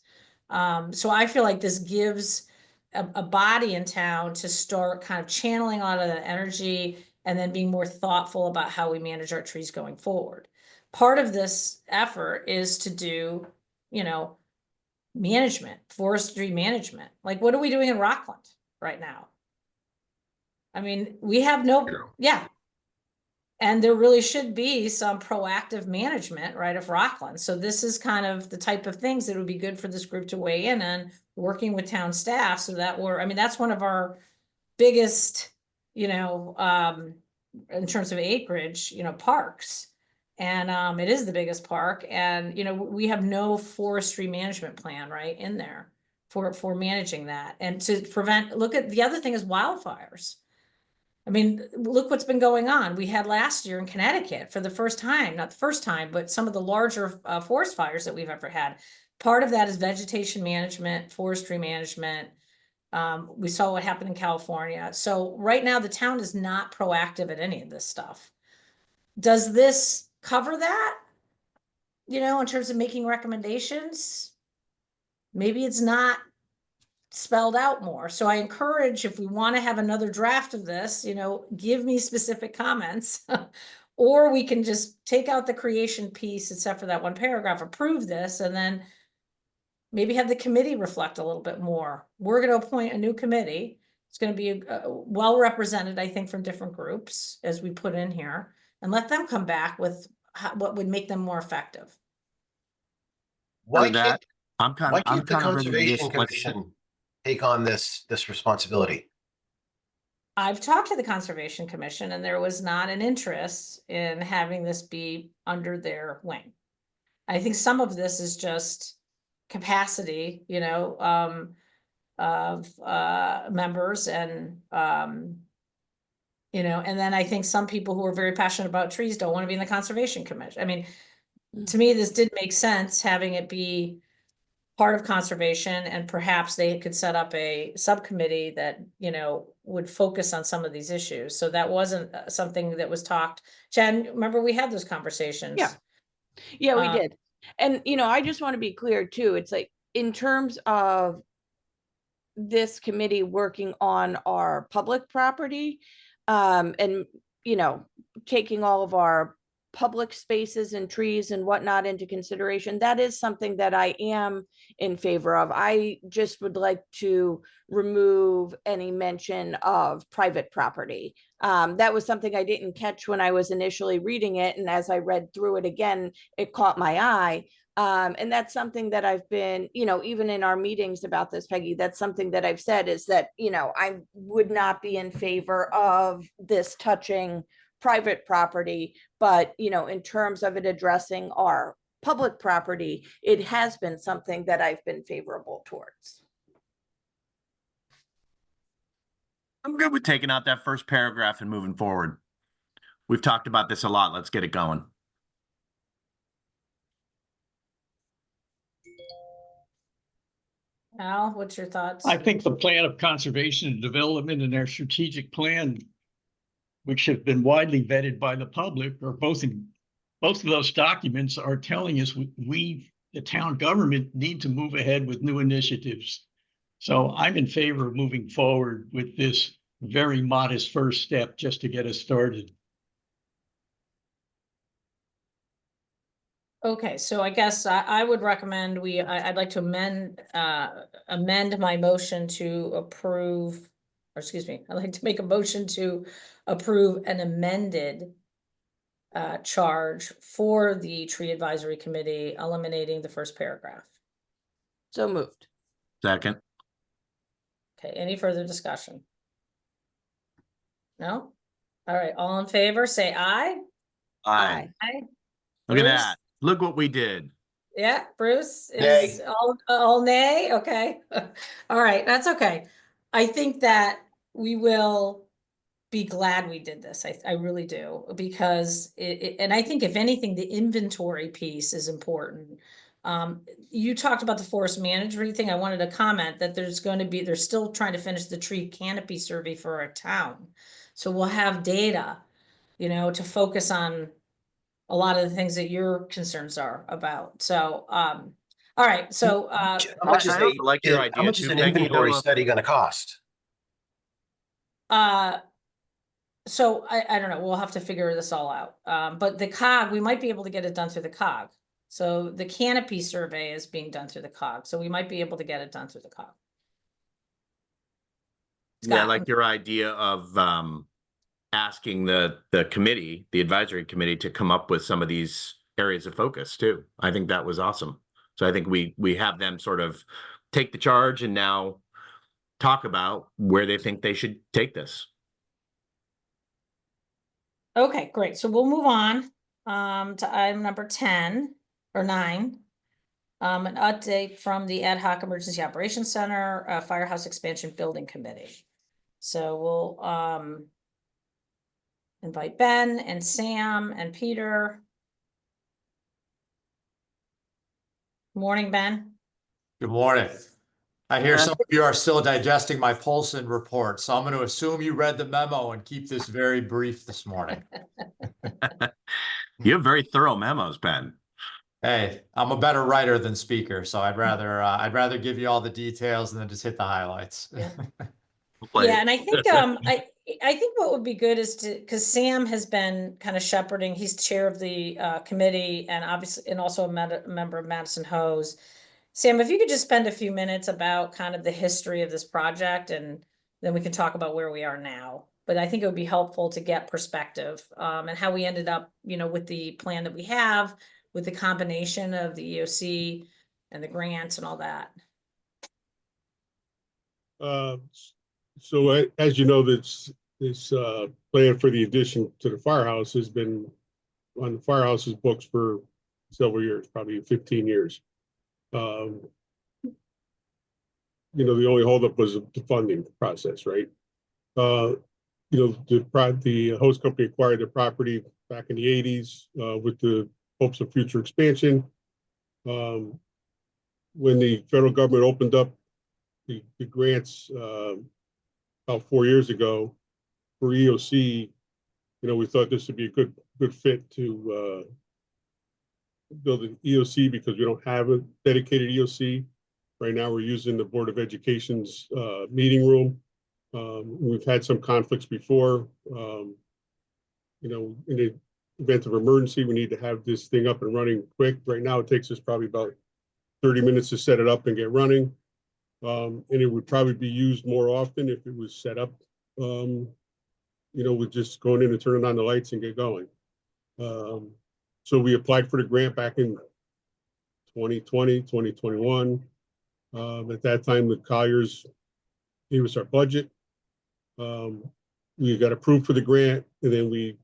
So I feel like this gives a body in town to start kind of channeling a lot of that energy and then being more thoughtful about how we manage our trees going forward. Part of this effort is to do, you know, management, forestry management. Like, what are we doing in Rockland right now? I mean, we have yeah. And there really should be some proactive management, right, of Rockland. So this is kind of the type of things that would be good for this group to weigh in on, working with town staff so that I mean, that's one of our biggest, you know, in terms of acreage, you know, parks. And it is the biggest park. And, you know, we have no forestry management plan, right, in there for managing that. And to prevent, look at the other thing is wildfires. I mean, look what's been going on. We had last year in Connecticut for the first time, not the first time, but some of the larger forest fires that we've ever had. Part of that is vegetation management, forestry management. We saw what happened in California. So right now the town is not proactive at any of this stuff. Does this cover that? You know, in terms of making recommendations? Maybe it's not spelled out more. So I encourage, if we want to have another draft of this, you know, give me specific comments, or we can just take out the creation piece, except for that one paragraph, approve this, and then maybe have the committee reflect a little bit more. We're going to appoint a new committee. It's going to be well represented, I think, from different groups, as we put in here, and let them come back with what would make them more effective. Why that, can't I'm the kind of ready to Conservation just let's Commission take on this responsibility? I've talked to the Conservation Commission, and there was not an interest in having this be under their wing. I think some of this is just capacity, you know, of members, and you know, and then I think some people who are very passionate about trees don't want to be in the Conservation Commission. I mean, to me, this did make sense having it be part of conservation, and perhaps they could set up a subcommittee that, you know, would focus on some of these issues. So that wasn't something that was talked. Jen, remember we had those conversations? Yeah, we did. And, you know, I just want to be clear too. It's like, in terms of this committee working on our public property, and, you know, taking all of our public spaces and trees and whatnot into consideration, that is something that I am in favor of. I just would like to remove any mention of private property. That was something I didn't catch when I was initially reading it, and as I read through it again, it caught my eye. And that's something that I've been, you know, even in our meetings about this, Peggy, that's something that I've said is that, you know, I would not be in favor of this touching private property, but, you know, in terms of it addressing our public property, it has been something that I've been favorable towards. I'm good with taking out that first paragraph and moving forward. We've talked about this a lot. Let's get it going. Al, what's your thoughts? I think the plan of conservation and development and their strategic plan, which have been widely vetted by the public, or both of those documents are telling us we, the town government, need to move ahead with new initiatives. So I'm in favor of moving forward with this very modest first step just to get us started. Okay, so I guess I would recommend I'd like to amend my motion to approve, or excuse me, I'd like to make a motion to approve an amended charge for the tree advisory committee, eliminating the first paragraph. So moved. Second. Okay, any further discussion? No? All right, all in favor, say aye. Aye. Aye. Look at Bruce? that. Look what we did. Yeah, Bruce is Nay. all nay, okay. All right, that's okay. I think that we will be glad we did this. I really do, because and I think if anything, the inventory piece is important. You talked about the forest management thing. I wanted to comment that they're still trying to finish the tree canopy survey for our town. So we'll have data, you know, to focus on a lot of the things that your concerns are about. So, all right, so, How much is I also like your idea how much is too, an Peggy, inventory to, study going to cost? so I don't know, we'll have to figure this all out. But the COG, we might be able to get it done through the COG. So the canopy survey is being done through the COG, so we might be able to get it done through the COG. yeah, I Scott. like your idea of asking the committee, the advisory committee, to come up with some of these areas of focus too. I think that was awesome. So I think we have them sort of take the charge and now talk about where they think they should take this. Okay, great. So we'll move on to item number 10 or 9. An update from the Ad Hoc Emergency Operations Center, Firehouse Expansion Building Committee. So we'll invite Ben and Sam and Peter. Morning, Ben. Good morning. I hear some of you are still digesting my Polson report, so I'm going to assume you read the memo and keep this very brief this morning. You have very thorough memos, Ben. Hey, I'm a better writer than speaker, so I'd rather give you all the details and then just hit the highlights. Yeah. Play Yeah, it. and I think I think what would be good is because Sam has been kind of shepherding. He's chair of the committee, and obviously, and also a member of Madison Hose. Sam, if you could just spend a few minutes about kind of the history of this project, and then we can talk about where we are now. But I think it would be helpful to get perspective and how we ended up, you know, with the plan that we have, with the combination of the EOC and the grants and all that. So as you know, this plan for the addition to the firehouse has been on the firehouse's books for several years, probably 15 years. You know, the only holdup was the funding process, right? You know, the host company acquired the property back in the 80s with the hopes of future expansion. When the federal government opened up the grants about 4 years ago for EOC, you know, we thought this would be a good fit to build an EOC because we don't have a dedicated EOC. Right now, we're using the Board of Education's meeting room. We've had some conflicts before. You know, in the event of emergency, we need to have this thing up and running quick. Right now, it takes us probably about 30 minutes to set it up and get running. And it would probably be used more often if it was set up, you know, with just going in and turning on the lights and get going. So we applied for the grant back in 2020, 2021. At that time, the Colliers gave us our budget. We got approved for the grant, and then the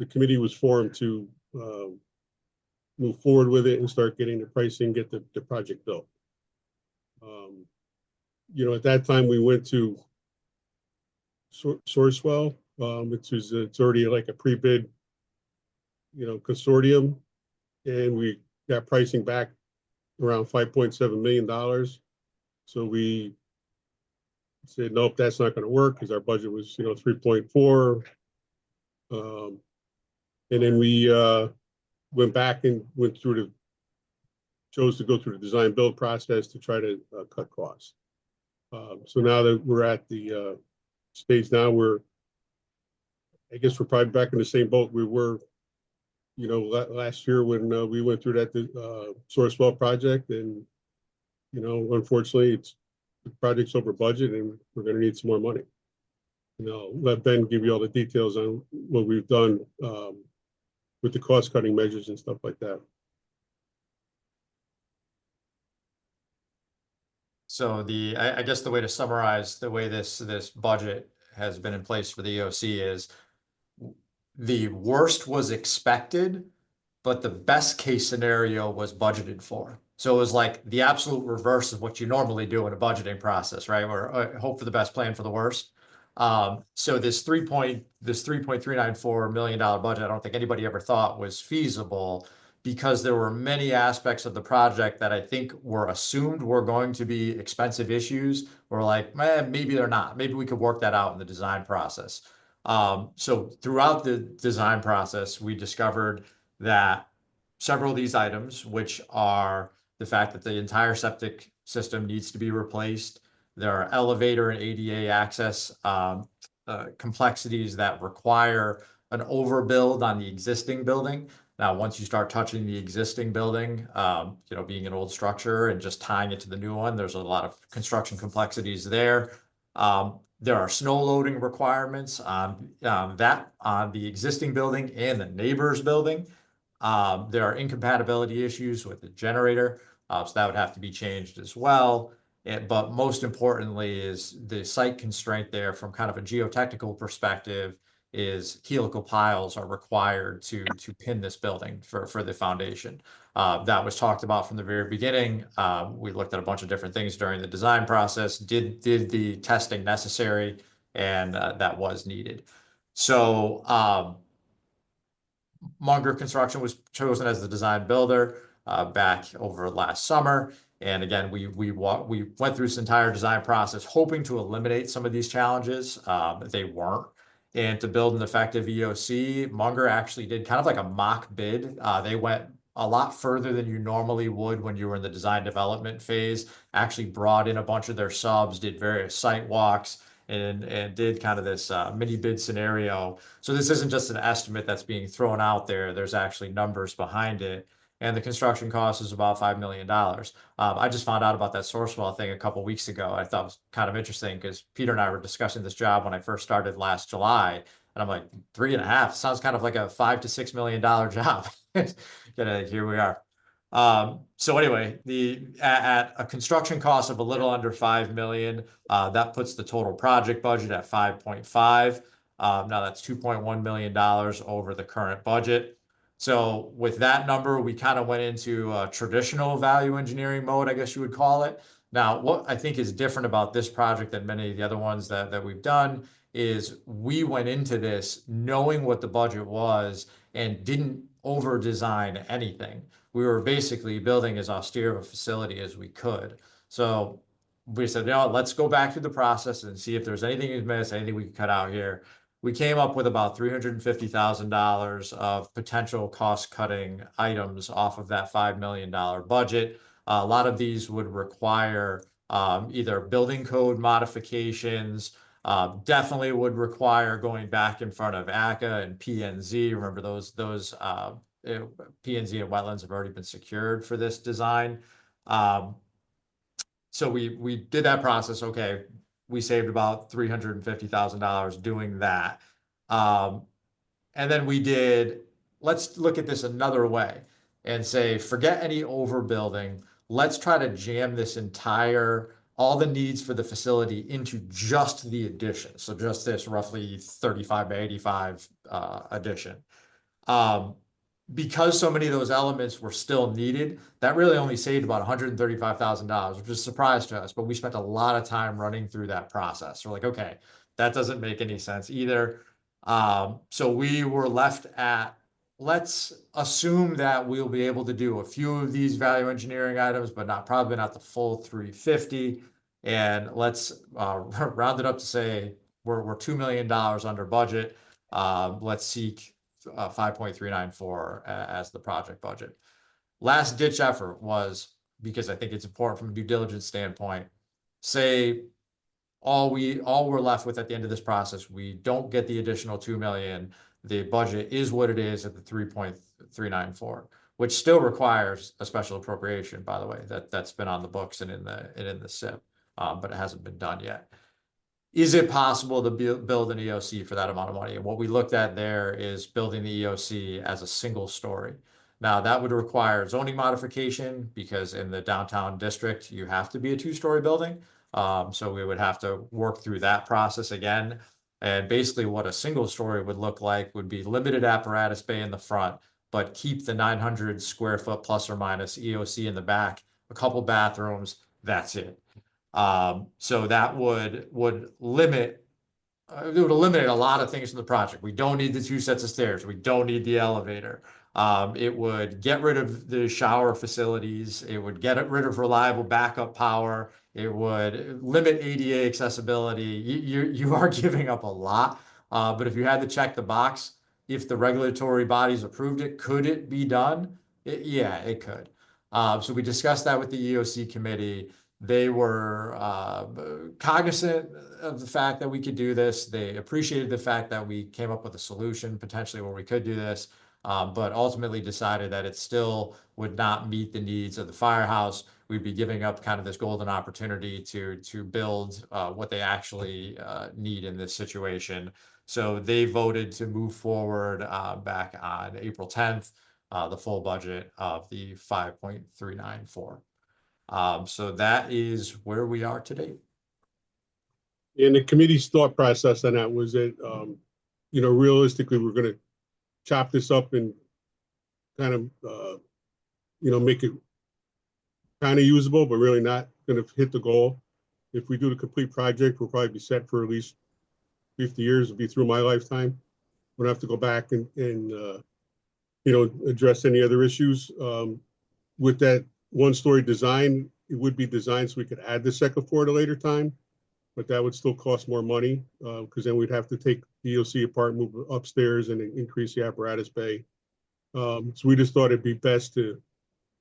committee was formed to move forward with it and start getting the pricing, get the project built. You know, at that time, we went to Sourcewell, it's already like a pre-bid, you know, consortium, and we got pricing back around $5.7 million. So we said, nope, that's not going to work because our budget was, you know, 3.4. And then we went back and chose to go through the design build process to try to cut costs. So now that we're at the stage now where I guess we're probably back in the same boat we were, you know, last year when we went through that Sourcewell project, and you know, unfortunately, the project's over budget, and we're going to need some more money. You know, let Ben give you all the details on what we've done with the cost-cutting measures and stuff like that. So I guess the way to summarize the way this budget has been in place for the EOC is the worst was expected, but the best case scenario was budgeted for. So it was like the absolute reverse of what you normally do in a budgeting process, right? Or hope for the best, plan for the worst. So this $3.394 million budget, I don't think anybody ever thought was feasible, because there were many aspects of the project that I think were assumed were going to be expensive issues. We're like, maybe they're not. Maybe we could work that out in the design process. So throughout the design process, we discovered that several of these items, which are the fact that the entire septic system needs to be replaced, there are elevator and ADA access complexities that require an overbuild on the existing building. Now, once you start touching the existing building, you know, being an old structure and just tying it to the new one, there's a lot of construction complexities there. There are snow loading requirements on the existing building and the neighbor's building. There are incompatibility issues with the generator, so that would have to be changed as well. But most importantly is the site constraint there from kind of a geotechnical perspective is helical piles are required to pin this building for the foundation. That was talked about from the very beginning. We looked at a bunch of different things during the design process, did the testing necessary, and that was needed. So Munger Construction was chosen as the design builder back over last summer. And again, we went through this entire design process hoping to eliminate some of these challenges. They weren't. And to build an effective EOC, Munger actually did kind of like a mock bid. They went a lot further than you normally would when you were in the design development phase, actually brought in a bunch of their subs, did various site walks, and did kind of this mini bid scenario. So this isn't just an estimate that's being thrown out there. There's actually numbers behind it. And the construction cost is about $5 million. I just found out about that Sourcewell thing a couple of weeks ago. I thought it was kind of interesting because Peter and I were discussing this job when I first started last July. And I'm like, 3.5 sounds kind of like a $5 to $6 million job. Here we are. So anyway, at a construction cost of a little under 5 million, that puts the total project budget at 5.5. Now that's $2.1 million over the current budget. So with that number, we kind of went into a traditional value engineering mode, I guess you would call it. Now, what I think is different about this project than many of the other ones that we've done is we went into this knowing what the budget was and didn't over design anything. We were basically building as austere of a facility as we could. So we said, let's go back through the process and see if there's anything we missed, anything we could cut out here. We came up with about $350,000 of potential cost-cutting items off of that $5 million budget. A lot of these would require either building code modifications, definitely would require going back in front of ACA and PNZ. Remember those PNZ and wetlands have already been secured for this design. So we did that process. Okay, we saved about $350,000 doing that. And then we did, let's look at this another way and say, forget any overbuilding. Let's try to jam this all the needs for the facility into just the addition. So just this roughly 35 by 85 addition. Because so many of those elements were still needed, that really only saved about $135,000, which is a surprise to us, but we spent a lot of time running through that process. We're like, okay, that doesn't make any sense either. So we were left at, let's assume that we'll be able to do a few of these value engineering items, but probably not the full 350. And let's round it up to say we're $2 million under budget. Let's seek 5.394 as the project budget. Last ditch effort was, because I think it's important from a due diligence standpoint, say all we're left with at the end of this process, we don't get the additional 2 million. The budget is what it is at the 3.394, which still requires a special appropriation, by the way, that's been on the books and in the SIP, but it hasn't been done yet. Is it possible to build an EOC for that amount of money? And what we looked at there is building the EOC as a single story. Now that would require zoning modification because in the downtown district, you have to be a 2-story building. So we would have to work through that process again. And basically what a single story would look like would be limited apparatus bay in the front, but keep the 900 square foot plus or minus EOC in the back, a couple bathrooms, that's it. So that would eliminate a lot of things from the project. We don't need the 2 sets of stairs. We don't need the elevator. It would get rid of the shower facilities. It would get rid of reliable backup power. It would limit ADA accessibility. You are giving up a lot. But if you had to check the box, if the regulatory bodies approved it, could it be done? Yeah, it could. So we discussed that with the EOC committee. They were cognizant of the fact that we could do this. They appreciated the fact that we came up with a solution potentially where we could do this, but ultimately decided that it still would not meet the needs of the firehouse. We'd be giving up kind of this golden opportunity to build what they actually need in this situation. So they voted to move forward back on April 10th, the full budget of the 5.394. So that is where we are today. And the committee's thought process on that was that, realistically, we're going to chop this up and kind of, make it kind of usable, but really not going to hit the goal. If we do the complete project, we'll probably be set for at least 50 years. It'll be through my lifetime. We'll have to go back and address any other issues. With that 1-story design, it would be designed so we could add the second floor at a later time, but that would still cost more money because then we'd have to take the EOC apart, move upstairs, and increase the apparatus bay. So we just thought it'd be best to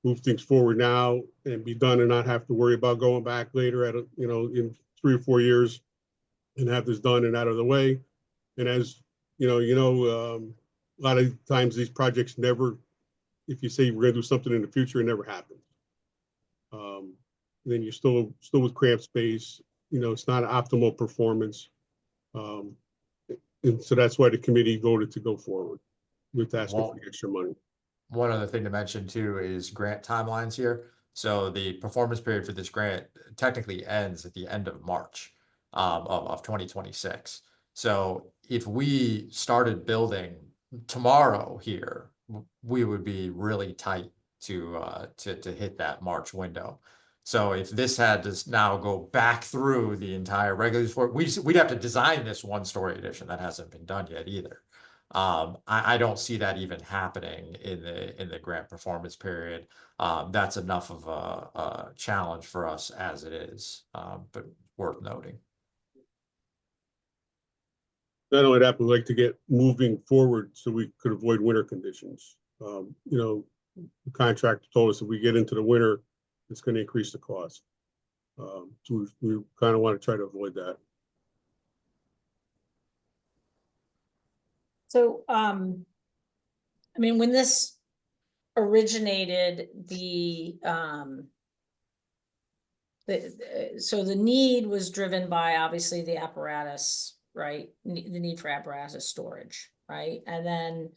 move things forward now and be done and not have to worry about going back later in 3 or 4 years and have this done and out of the way. And as a lot of times these projects never, if you say we're going to do something in the future, it never happens. Then you're still with cramped space. It's not optimal performance. And so that's why the committee voted to go forward with asking for the extra money. One other thing to mention too is grant timelines here. So the performance period for this grant technically ends at the end of March of 2026. So if we started building tomorrow here, we would be really tight to hit that March window. So if this had to now go back through the entire regulatory, we'd have to design this 1-story addition. That hasn't been done yet either. I don't see that even happening in the grant performance period. That's enough of a challenge for us as it is, but worth noting. Not only that, but we'd like to get moving forward so we could avoid winter conditions. The contractor told us if we get into the winter, it's going to increase the cost. So we kind of want to try to avoid that. So, I mean, when this originated, so the need was driven by obviously the apparatus, right? The need for apparatus storage, right? And then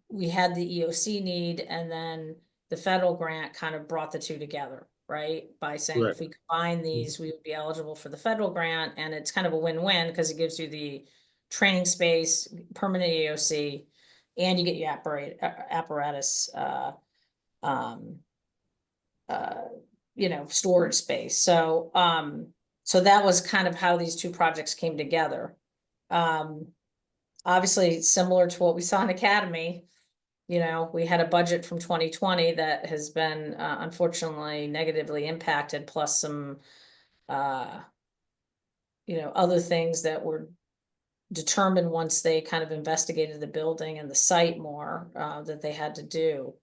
we had the EOC need, and then the federal grant kind of brought the two together, right? By saying if Correct. we combine these, we would be eligible for the federal grant, and it's kind of a win-win because it gives you the training space, permanent EOC, and you get your apparatus you know, storage space. So, so that was kind of how these two projects came together. Obviously similar to what we saw in Academy, you know, we had a budget from 2020 that has been unfortunately negatively impacted, plus some, you know, other things that were determined once they kind of investigated the building and the site more, that they had to do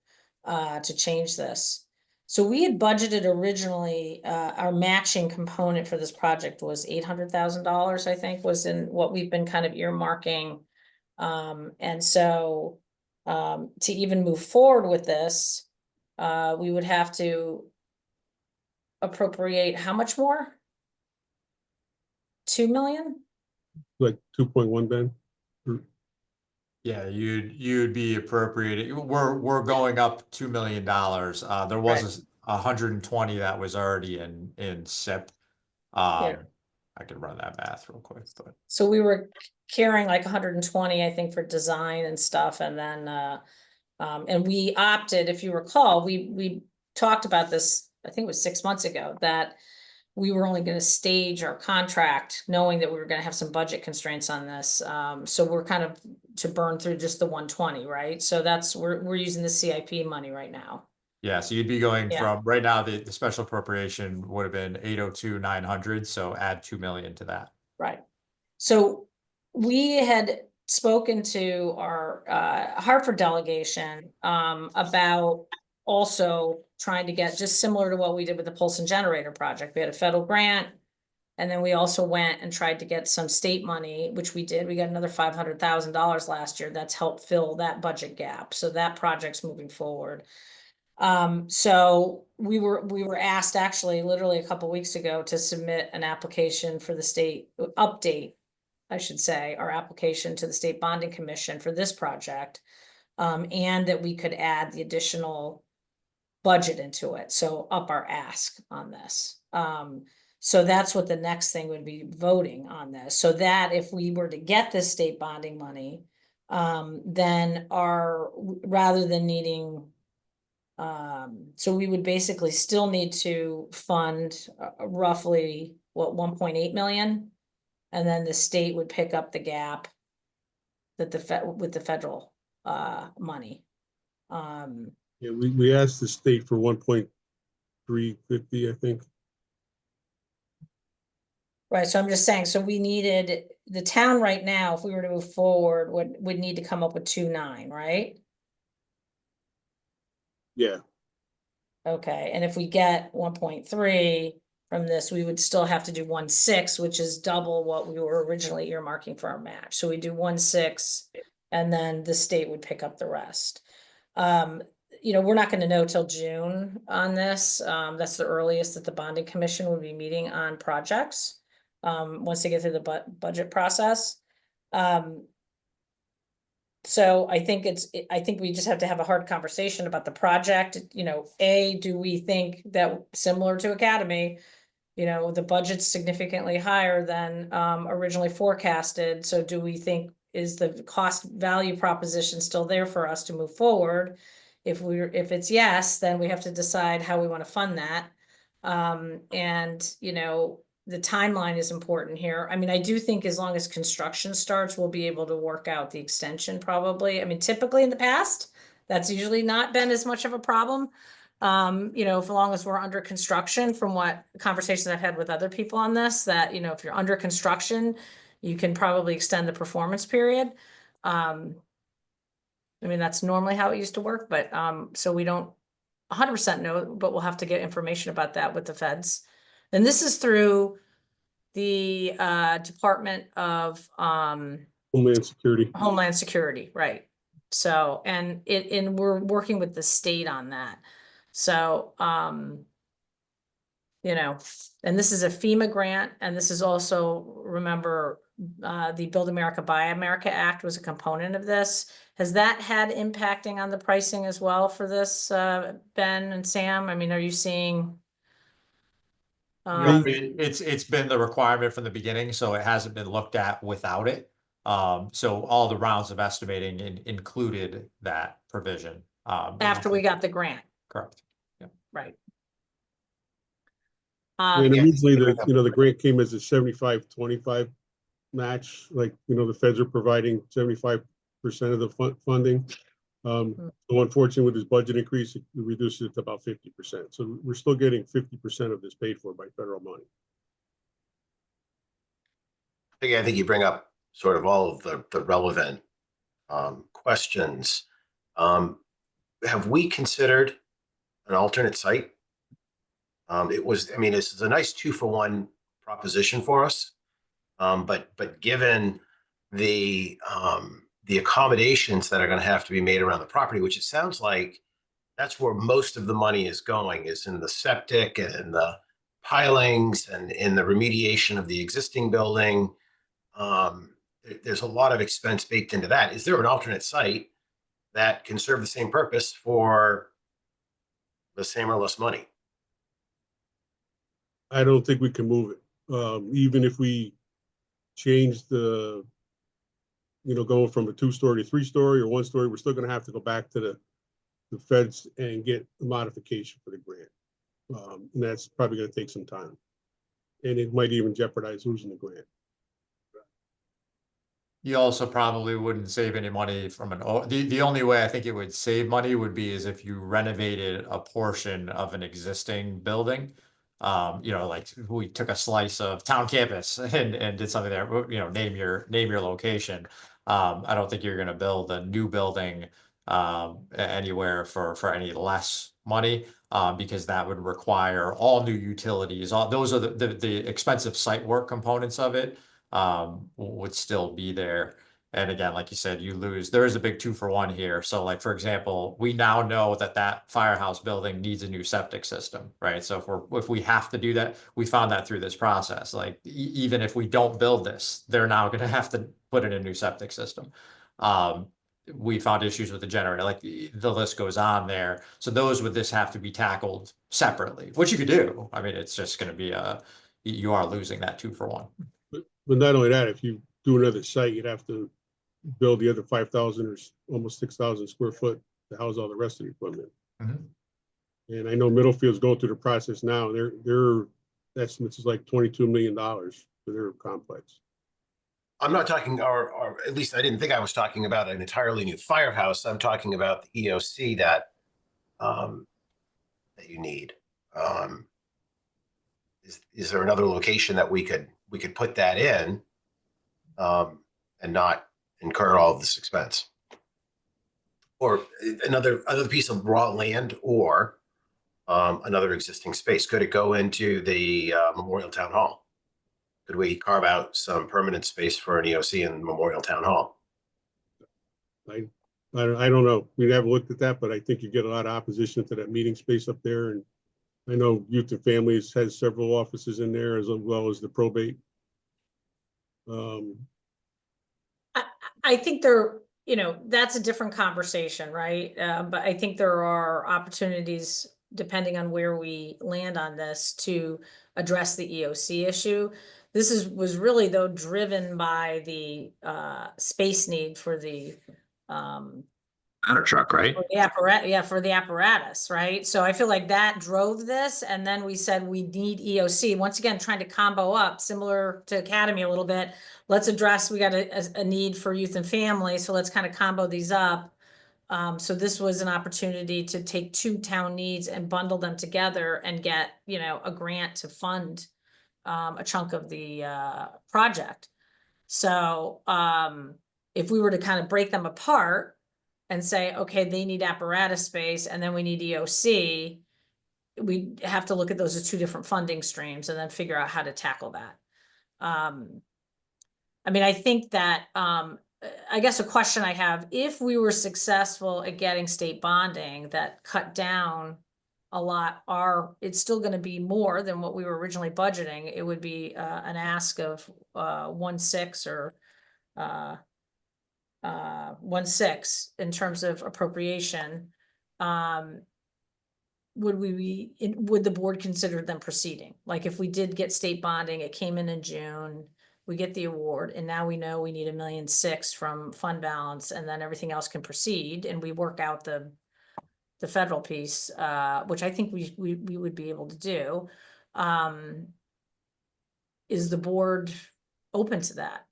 to change this. So we had budgeted originally, our matching component for this project was $800,000, I think, was in what we've been kind of earmarking. And so to even move forward with this, we would have to appropriate how much more? 2 million? Like 2.1, Ben? Yeah, you'd be appropriating, we're going up $2 million. There was 120 that was already in SIP. Yeah. I could run that math real quick, but So we were carrying like 120, I think, for design and stuff, and then and we opted, if you recall, we talked about this, I think it was 6 months ago, that we were only going to stage our contract knowing that we were going to have some budget constraints on this. So we're kind of to burn through just the 120, right? So that's, we're using the CIP money right now. yeah, so you'd be going Yeah. from right now, the special appropriation would have been 802,900, so add 2 million to that. Right. So we had spoken to our Hartford delegation about also trying to get, just similar to what we did with the Polson generator project. We had a federal grant, and then we also went and tried to get some state money, which we did. We got another $500,000 last year. That's helped fill that budget gap. So that project's moving forward. So we were asked actually literally a couple weeks ago to submit an application for the state update, I should say, our application to the State Bonding Commission for this project. And that we could add the additional budget into it. So up our ask on this. So that's what the next thing would be, voting on this. So that if we were to get this state bonding money, then rather than needing, so we would basically still need to fund roughly what, 1.8 million, and then the state would pick up the gap that with the federal money. Yeah, we asked the state for 1.350, I think. Right, so I'm just saying, so we needed, the town right now, if we were to move forward, would need to come up with 2.9, right? Yeah, Okay, and if we get 1.3 from this, we would still have to do 1.6, which is double what we were originally earmarking for our match. So we do 1.6, and then the state would pick up the rest. You know, we're not going to know till June on this. That's the earliest that the bonding commission would be meeting on projects. Once they get through the budget process. So I think I think we just have to have a hard conversation about the project. You know, do we think that, similar to Academy, you know, the budget's significantly higher than originally forecasted. So do we think, is the cost value proposition still there for us to move forward? If it's yes, then we have to decide how we want to fund that. And, you know, the timeline is important here. I mean, I do think as long as construction starts, we'll be able to work out the extension probably. I mean, typically in the past, that's usually not been as much of a problem. You know, as long as we're under construction, from what conversations I've had with other people on this, that, you know, if you're under construction, you can probably extend the performance period. I mean, that's normally how it used to work, but so we don't 100% know, but we'll have to get information about that with the feds. And this is through the Department of Homeland Security. Homeland Security, right? So, and we're working with the state on that. So, you know, and this is a FEMA grant, and this is also, remember, the Build America, Buy America Act was a component of this. Has that had impacting on the pricing as well for this, Ben and Sam? I mean, are you seeing? It's been the requirement from the beginning, so it hasn't been looked at without it. So all the rounds of estimating included that provision. After we got the grant, Correct. right? And Yeah, originally bring up- the grant came as a 75-25 match, like, the feds are providing 75% of the funding. So unfortunately, with this budget increase, it reduces it to about 50%. So we're still getting 50% of this paid for by federal money. I think you bring up sort of all of the relevant questions. Have we considered an alternate site? This is a nice 2-for-1 proposition for us. But given the accommodations that are going to have to be made around the property, which it sounds like that's where most of the money is going, is in the septic and in the pilings and in the remediation of the existing building. There's a lot of expense baked into that. Is there an alternate site that can serve the same purpose for the same or less money? I don't think we can move it. Even if we change the, going from a 2-story to 3-story or 1-story, we're still going to have to go back to the feds and get a modification for the grant. And that's probably going to take some time. And it might even jeopardize losing the grant. You also probably wouldn't save any money from the only way I think it would save money would be is if you renovated a portion of an existing building. Like we took a slice of town campus and did something there, name your location. I don't think you're going to build a new building anywhere for any less money, because that would require all new utilities. Those are the expensive site work components of it would still be there. And again, like you said, there is a big 2-for-1 here. So like, for example, we now know that firehouse building needs a new septic system, right? So if we have to do that, we found that through this process, like even if we don't build this, they're now going to have to put in a new septic system. We found issues with the generator, like the list goes on there. So those with this have to be tackled separately, which you could do. I mean, it's just going to be you are losing that 2-for-1. But not only that, if you do another site, you'd have to build the other 5,000 or almost 6,000 square foot to house all the rest of the equipment. And I know Middlefield's going through the process now. Their estimates is like $22 million for their complex. I'm not talking, or at least I didn't think I was talking about an entirely new firehouse. I'm talking about the EOC that you need. Is there another location that we could put that in and not incur all of this expense? Or another piece of raw land, or another existing space? Could it go into the Memorial Town Hall? Could we carve out some permanent space for an EOC in Memorial Town Hall? I don't know. We haven't looked at that, but I think you get a lot of opposition to that meeting space up there. And I know Youth and Families has several offices in there, as well as the probate. I think that's a different conversation, right? But I think there are opportunities, depending on where we land on this, to address the EOC issue. This was really, though, driven by the space need for the Ladder truck, right? for the apparatus, for the apparatus, right? So I feel like that drove this, and then we said we need EOC. Once again, trying to combo up, similar to Academy a little bit. Let's address, we got a need for youth and family, so let's kind of combo these up. So this was an opportunity to take 2 town needs and bundle them together and get, a grant to fund a chunk of the project. So if we were to kind of break them apart and say, okay, they need apparatus space and then we need EOC, we have to look at those as two different funding streams and then figure out how to tackle that. I mean, I think that, I guess a question I have, if we were successful at getting state bonding that cut down a lot, it's still going to be more than what we were originally budgeting. It would be an ask of 1.6 or 1.6 in terms of appropriation. Would the board consider them proceeding? Like if we did get state bonding, it came in June, we get the award, and now we know we need $1.6 million from fund balance, and then everything else can proceed, and we work out the federal piece, which I think we would be able to do. Is the board open to that?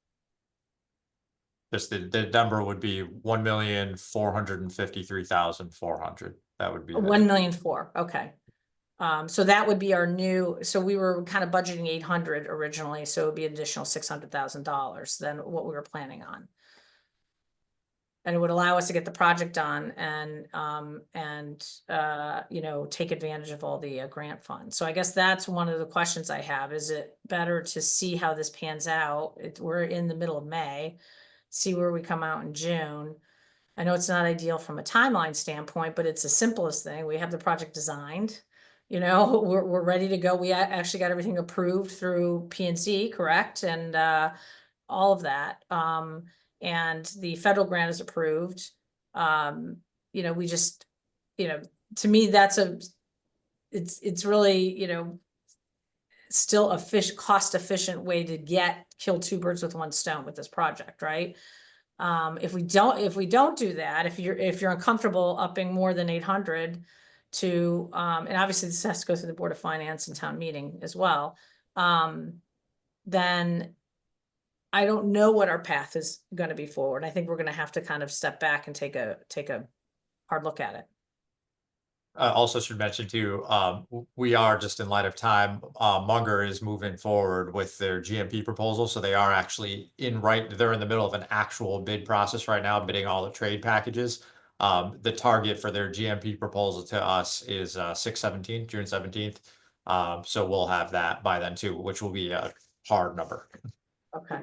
Just the number would be 1,453,400. That would be 1.4 million, okay. So that would be our new, so we were kind of budgeting 800 originally, so it would be an additional $600,000 than what we were planning on. And it would allow us to get the project done and you know, take advantage of all the grant funds. So I guess that's one of the questions I have. Is it better to see how this pans out? We're in the middle of May, see where we come out in June. I know it's not ideal from a timeline standpoint, but it's the simplest thing. We have the project designed, you know, we're ready to go. We actually got everything approved through P&Z, correct? And all of that. And the federal grant is approved. You know, we just, you know, to me, that's it's really, you know, still a cost efficient way to kill two birds with one stone with this project, right? If we don't do that, if you're uncomfortable upping more than 800 to, and obviously this has to go through the Board of Finance and town meeting as well, then I don't know what our path is going to be forward. I think we're going to have to kind of step back and take a hard look at it. Also should mention too, we are just in light of time, Munger is moving forward with their GMP proposal. So they are actually they're in the middle of an actual bid process right now, bidding all the trade packages. The target for their GMP proposal to us is June 17th. So we'll have that by then too, which will be a hard number. Okay.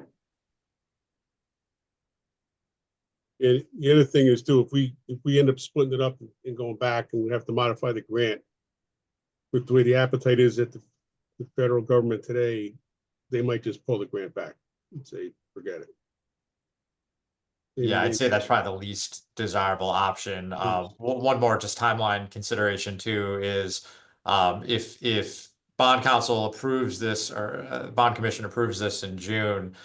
And the other thing is too, if we end up splitting it up and going back and we have to modify the grant, with the way the appetite is at the federal government today, they might just pull the grant back and say, forget it. Yeah, I'd say that's probably the least desirable option. One more just timeline consideration too is if bond council approves this or bond commission approves this in June,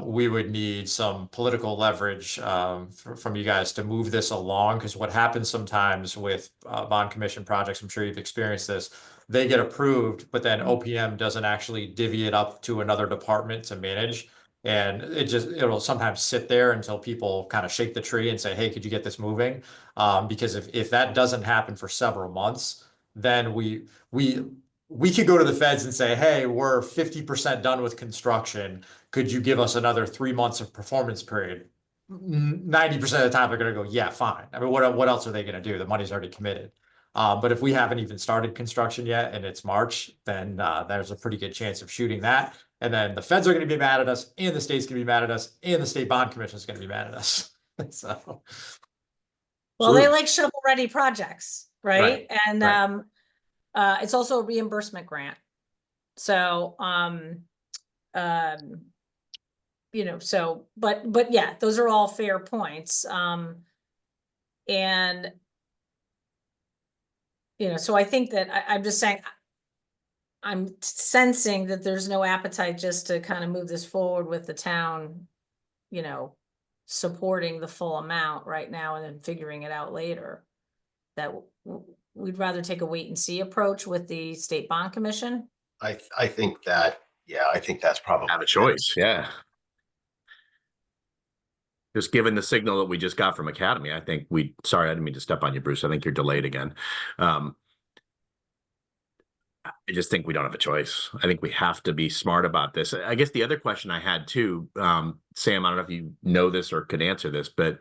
we would need some political leverage from you guys to move this along, because what happens sometimes with bond commission projects, I'm sure you've experienced this, they get approved, but then OPM doesn't actually divvy it up to another department to manage. And it'll sometimes sit there until people kind of shake the tree and say, hey, could you get this moving? Because if that doesn't happen for several months, then we could go to the feds and say, hey, we're 50% done with construction. Could you give us another 3 months of performance period? 90% of the time they're going to go, yeah, fine. I mean, what else are they going to do? The money's already committed. But if we haven't even started construction yet and it's March, then there's a pretty good chance of shooting that. And then the feds are going to be mad at us, and the state's going to be mad at us, and the state bond commission is going to be mad at us. So, Well, they like shovel-ready projects, right? And right. It's also a reimbursement grant. So, you know, so, but yeah, those are all fair points. And, you know, so I think that I'm just saying, I'm sensing that there's no appetite just to kind of move this forward with the town, you know, supporting the full amount right now and then figuring it out later. That we'd rather take a wait and see approach with the state bond commission. I think that, yeah, I think that's probably Have a choice. Yeah. Just given the signal that we just got from Academy, I think sorry, I didn't mean to step on you, Bruce. I think you're delayed again. I just think we don't have a choice. I think we have to be smart about this. I guess the other question I had too, Sam, I don't know if you know this or could answer this, but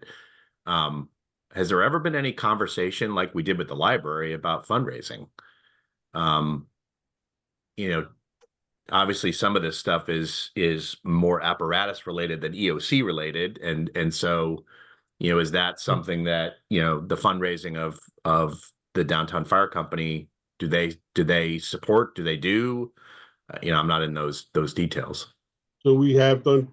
has there ever been any conversation like we did with the library about fundraising? You know, obviously some of this stuff is more apparatus related than EOC related, and so, you know, is that something that, you know, the fundraising of the downtown fire company, do they support? Do they do? You know, I'm not in those details. So we have done,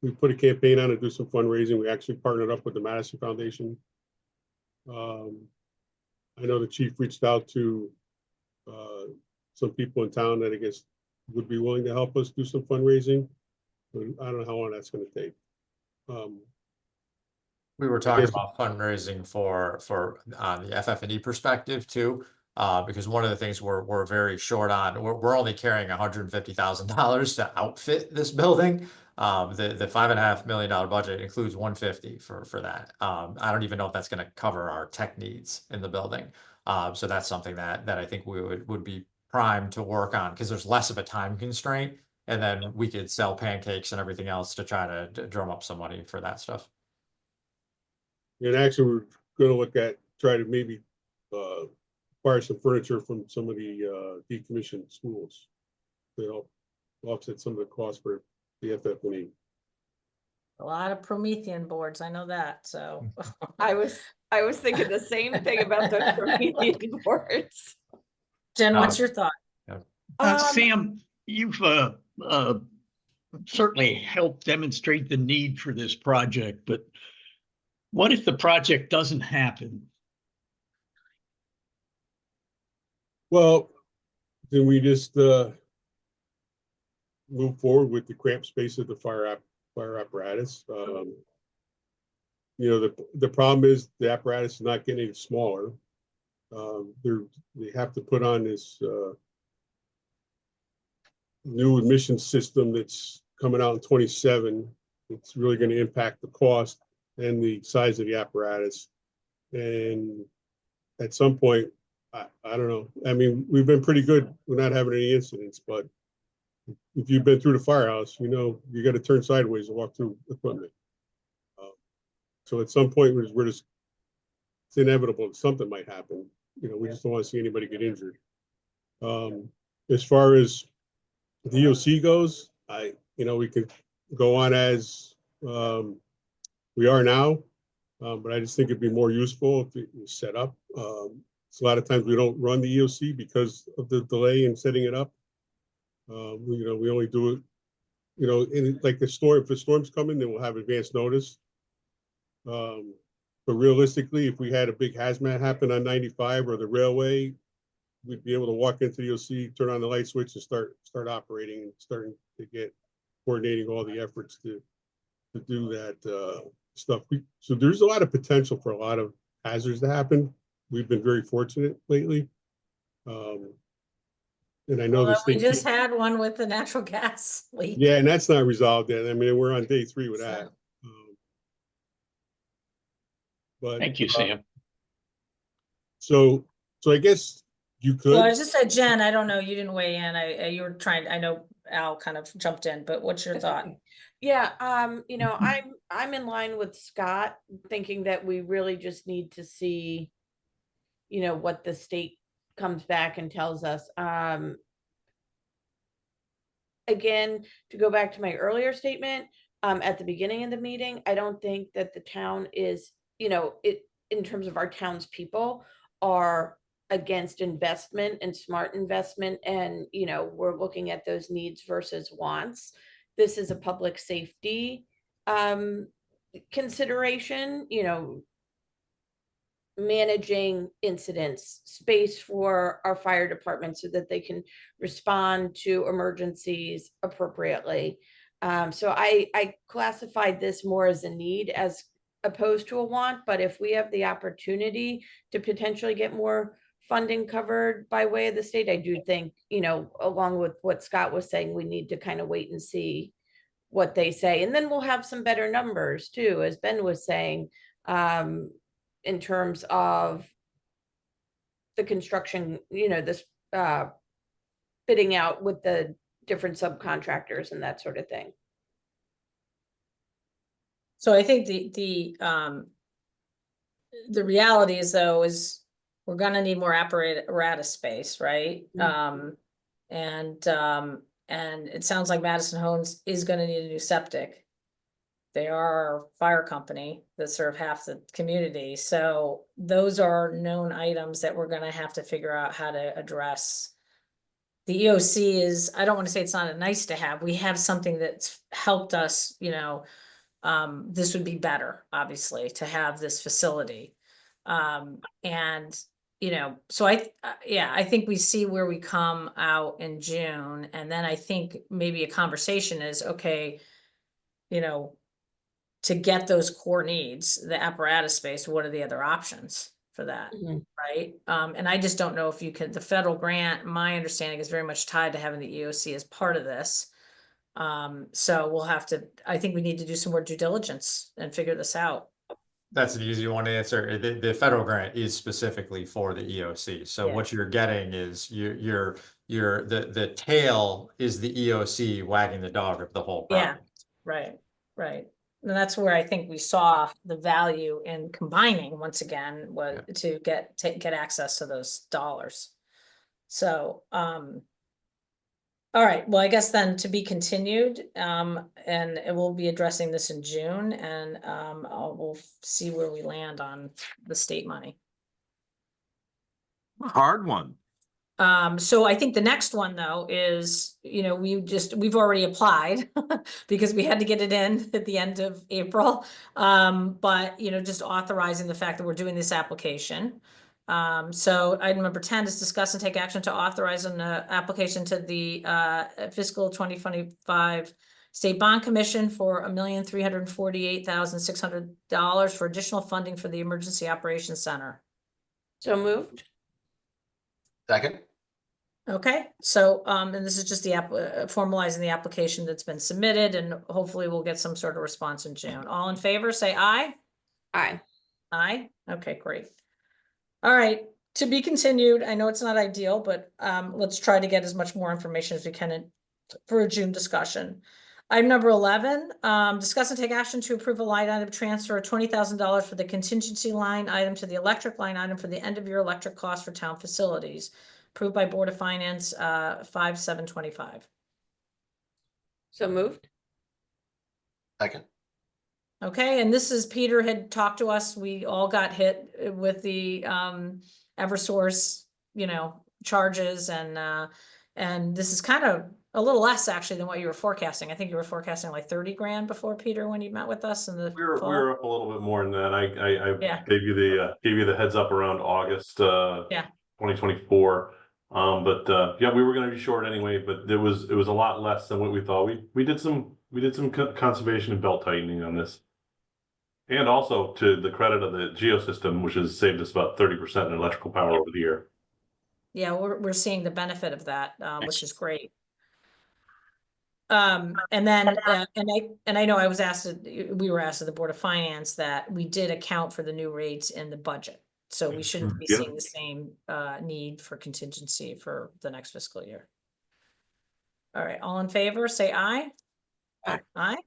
we put a campaign on to do some fundraising. We actually partnered up with the Madison Foundation. I know the chief reached out to some people in town that I guess would be willing to help us do some fundraising. But I don't know how long that's going to take. We were talking guess- about fundraising for the FF&E perspective too, because one of the things we're very short on, we're only carrying $150,000 to outfit this building. The $5.5 million budget includes $150 for that. I don't even know if that's going to cover our tech needs in the building. So that's something that I think we would be primed to work on, because there's less of a time constraint, and then we could sell pancakes and everything else to try to drum up some money for that stuff. And actually, we're going to look at, try to maybe acquire some furniture from some of the decommissioned schools to help offset some of the costs for the FF&E. A lot of Promethean boards, I know that, so. I was thinking the same thing about those Promethean boards. Jen, what's your thought? Sam, you've certainly helped demonstrate the need for this project, but what if the project doesn't happen? Well, then we just move forward with the cramped space of the fire apparatus. You know, the problem is the apparatus is not getting any smaller. They have to put on this new admission system that's coming out in 27. It's really going to impact the cost and the size of the apparatus. And at some point, I don't know. I mean, we've been pretty good. We're not having any incidents, but if you've been through the firehouse, you know, you got to turn sideways and walk through equipment. So at some point, we're just, it's inevitable that something might happen. You know, we just don't want to see anybody get injured. As far as the EOC goes, you know, we could go on as we are now, but I just think it'd be more useful if it was set up. So a lot of times we don't run the EOC because of the delay in setting it up. You know, we only do it, you know, in like the storm, if the storm's coming, then we'll have advance notice. But realistically, if we had a big hazmat happen on 95 or the railway, we'd be able to walk into the EOC, turn on the light switch, and start operating and starting to get coordinating all the efforts to do that stuff. So there's a lot of potential for a lot of hazards to happen. We've been very fortunate lately. And I know Although this we thing. just had one with the natural gas leak. Yeah, and that's not resolved yet. I mean, we're on day 3 with that. But Thank you, Sam. So I guess you could. Well, I just said, Jen, I don't know, you didn't weigh in. You were trying, I know Al kind of jumped in, but what's your thought? Yeah, you know, I'm in line with Scott, thinking that we really just need to see, you know, what the state comes back and tells us. Again, to go back to my earlier statement, at the beginning of the meeting, I don't think that the town is, you know, in terms of our townspeople are against investment and smart investment. And, you know, we're looking at those needs versus wants. This is a public safety consideration, you know, managing incidents, space for our fire department so that they can respond to emergencies appropriately. So I classified this more as a need as opposed to a want, but if we have the opportunity to potentially get more funding covered by way of the state, I do think, you know, along with what Scott was saying, we need to kind of wait and see what they say. And then we'll have some better numbers too, as Ben was saying, in terms of the construction, you know, this bidding out with the different subcontractors and that sort of thing. So I think the reality is though, is we're gonna need more apparatus space, right? And it sounds like Madison Homes is gonna need a new septic. They are a fire company that serve half the community, so those are known items that we're gonna have to figure out how to address. The EOC is, I don't wanna say it's not a nice to have, we have something that's helped us, this would be better, obviously, to have this facility. And, so yeah, I think we see where we come out in June, and then I think maybe a conversation is, okay, to get those core needs, the apparatus space, what are the other options for that? Mhm. Right? And I just don't know if you can, the federal grant, my understanding is very much tied to having the EOC as part of this. So we'll have to, I think we need to do some more due diligence and figure this out. That's an easy one to answer. The federal grant is specifically for the EOC. So Yeah. what you're getting is the tail is the EOC wagging the dog of the whole Yeah, project. right. And that's where I think we saw the value in combining once again was to get access to those dollars. So, all right, well, I guess then to be continued, and we'll be addressing this in June, and we'll see where we land on the state money. Hard one. So I think the next one though is, we've already applied because we had to get it in at the end of April. But just authorizing the fact that we're doing this application. So item number 10 is discuss and take action to authorize an application to the fiscal 2025 State Bond Commission for $1,348,600 for additional funding for the Emergency Operations Center. So moved. Second. Okay, so, and this is just the formalizing the application that's been submitted, and hopefully we'll get some sort of response in June. All in favor, say aye. Aye. Aye, okay, great. All right, to be continued. I know it's not ideal, but let's try to get as much more information as we can for a June discussion. Item number 11, discuss and take action to approve a line item transfer of $20,000 for the contingency line item to the electric line item for the end of year electric costs for town facilities. Approved by Board of Finance, 5/7/25. So moved. Second. Okay, and this is, Peter had talked to us, we all got hit with the Eversource, charges, and this is kind of a little less actually than what you were forecasting. I think you were forecasting like 30 grand before, Peter, when you met with us in the We fall. were up a little bit more than that. I Yeah. gave you the heads up around August 2024. Yeah, we were going to be short anyway, but it was a lot less than what we thought. We did some conservation and belt tightening on this, and also to the credit of the Geosystem, which has saved us about 30% in electrical power over the year. Yeah, we're seeing the benefit of that, which is great. And then, and I know we were asked at the Board of Finance that we did account for the new rates in the budget. So we shouldn't be Yeah. seeing the same need for contingency for the next fiscal year. All right, all in favor, say aye. Aye. Aye.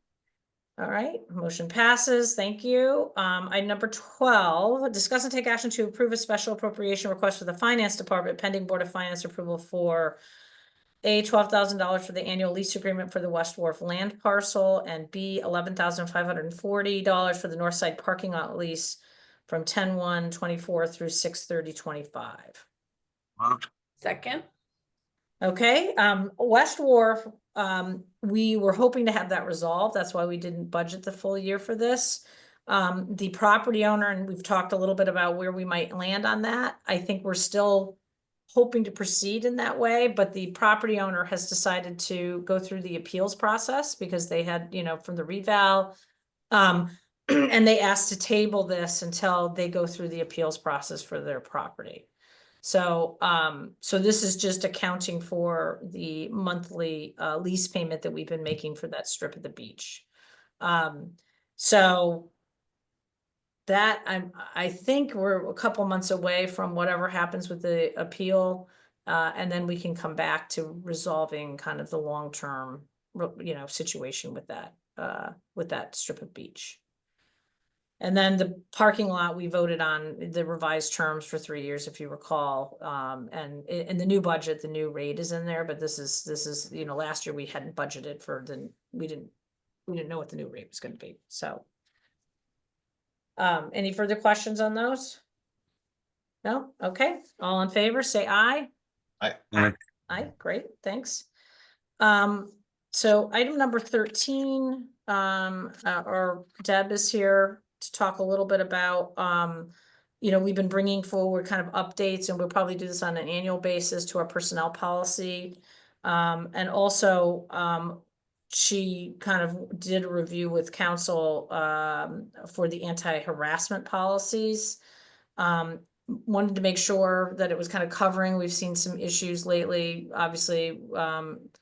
All right, motion passes. Thank you. Item number 12, discuss and take action to approve a special appropriation request for the Finance Department pending Board of Finance approval for A, $12,000 for the annual lease agreement for the West Wharf land parcel, and B, $11,540 for the North Side parking lot lease from 10/1/24 through 6/30/25. Second. Okay, West Wharf, we were hoping to have that resolved. That's why we didn't budget the full year for this. The property owner, and we've talked a little bit about where we might land on that. I think we're still hoping to proceed in that way, but the property owner has decided to go through the appeals process because they had, from the reval, and they asked to table this until they go through the appeals process for their property. So, so this is just accounting for the monthly lease payment that we've been making for that strip of the beach. So that I think we're a couple months away from whatever happens with the appeal, and then we can come back to resolving kind of the long-term, situation with that strip of beach. And then the parking lot, we voted on the revised terms for 3 years, if you recall. And in the new budget, the new rate is in there, but this is, you know, last year we hadn't budgeted for we didn't know what the new rate was gonna be, so. Any further questions on those? No? Okay, all in favor, say aye. Aye, great, thanks. So item number 13, or Deb is here to talk a little bit about, you know, we've been bringing forward kind of updates, and we'll probably do this on an annual basis to our personnel policy. And also, she kind of did a review with council, for the anti-harassment policies. Wanted to make sure that it was kind of covering. We've seen some issues lately, obviously,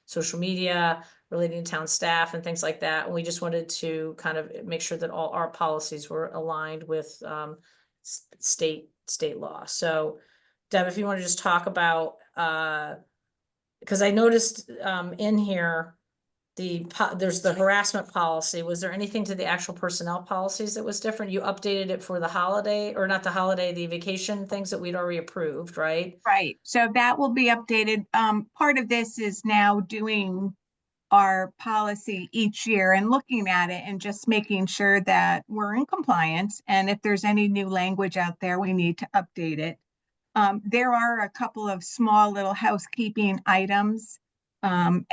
social media relating to town staff and things like that. And we just wanted to kind of make sure that all our policies were aligned with state law. So Deb, if you want to just talk about, because I noticed in here, there's the harassment policy. Was there anything to the actual personnel policies that was different? You updated it for the holiday, or not the holiday, the vacation things that we'd already approved, right? Right, so that will be updated. Part of this is now doing our policy each year and looking at it and just making sure that we're in compliance. And if there's any new language out there, we need to update it. There are a couple of small little housekeeping items. And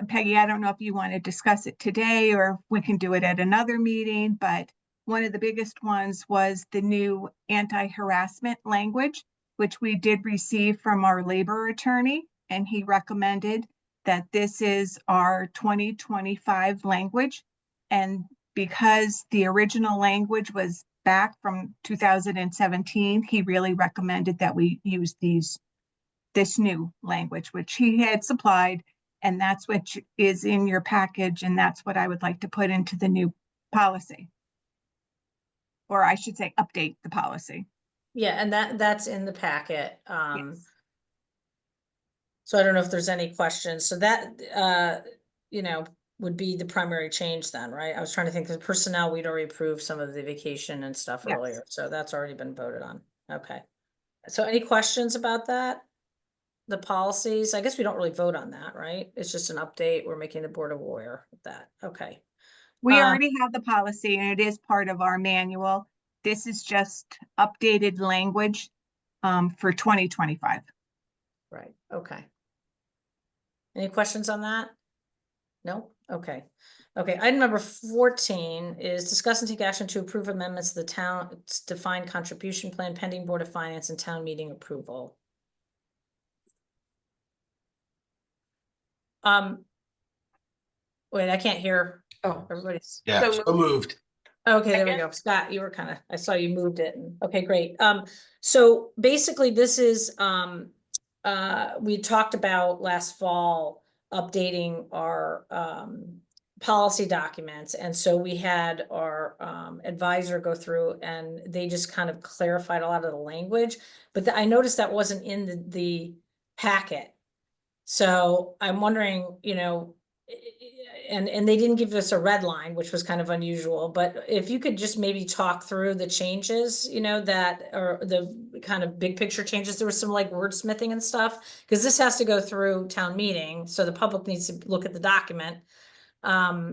Peggy, I don't know if you want to discuss it today or if we can do it at another meeting, but one of the biggest ones was the new anti-harassment language, which we did receive from our labor attorney, and he recommended that this is our 2025 language. And because the original language was back from 2017, he really recommended that we use this new language, which he had supplied, and that's what is in your package, and that's what I would like to put into the new policy. Or I should say, update the policy. Yeah, and that's in the packet. Yes. So I don't know if there's any questions. So that, you know, would be the primary change then, right? I was trying to think, the personnel, we'd already approved some of the vacation and stuff Yes. earlier, so that's already been voted on. Okay. So any questions about that? The policies, I guess we don't really vote on that, right? It's just an update. We're making the board aware of that. Okay. We already have the policy, and it is part of our manual. This is just updated language for 2025. Right, okay. Any questions on that? No? Okay. Okay, item number 14 is discuss and take action to approve amendments to the town's defined contribution plan pending Board of Finance and town meeting approval. Wait, I can't hear. Oh, Everybody's. Yeah, So so moved. Okay, there we Second. go. Scott, you were kind of, I saw you moved it. Okay, great. So basically this is, we talked about last fall updating our, policy documents. And so we had our, advisor go through, and they just kind of clarified a lot of the language, but I noticed that wasn't in the packet. So I'm wondering, you know, and they didn't give us a red line, which was kind of unusual, but if you could just maybe talk through the changes, you know, that or the kind of big picture changes. There was some like wordsmithing and stuff, because this has to go through town meeting, so the public needs to look at the document.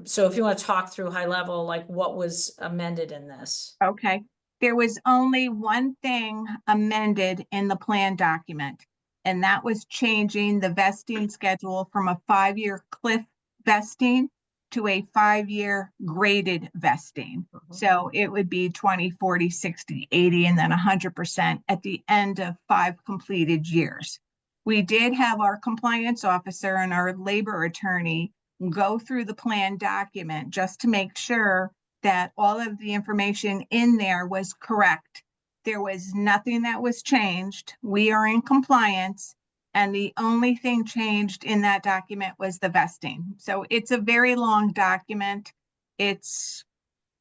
So if you want to talk through high level, like what was amended in this? Okay, there was only one thing amended in the plan document, and that was changing the vesting schedule from a 5-year cliff vesting to a 5-year graded vesting. So it would be 20, 40, 60, 80, and then 100% at the end of 5 completed years. We did have our compliance officer and our labor attorney go through the plan document just to make sure that all of the information in there was correct. There was nothing that was changed. We are in compliance. And the only thing changed in that document was the vesting. So it's a very long document. It's,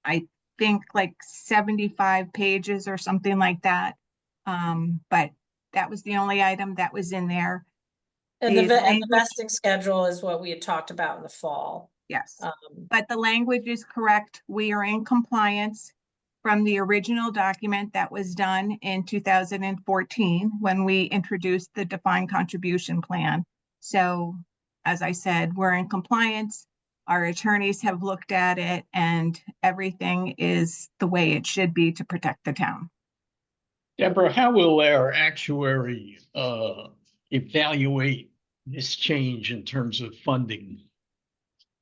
I think, like 75 pages or something like that. But that was the only item that was in there. And The the language- vesting schedule is what we had talked about in the fall. Yes, but the language is correct. We are in compliance. from the original document that was done in 2014 when we introduced the defined contribution plan. So, as I said, we're in compliance. Our attorneys have looked at it and everything is the way it should be to protect the town. Deborah, how will our actuary evaluate this change in terms of funding?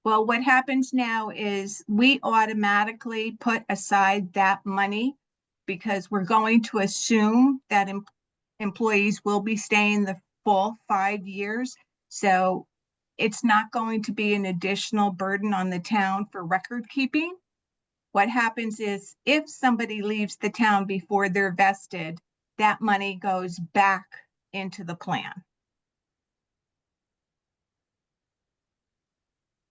Well, what happens now is we automatically put aside that money because we're going to assume that employees will be staying the full 5 years. So it's not going to be an additional burden on the town for record keeping. What happens is if somebody leaves the town before they're vested, that money goes back into the plan.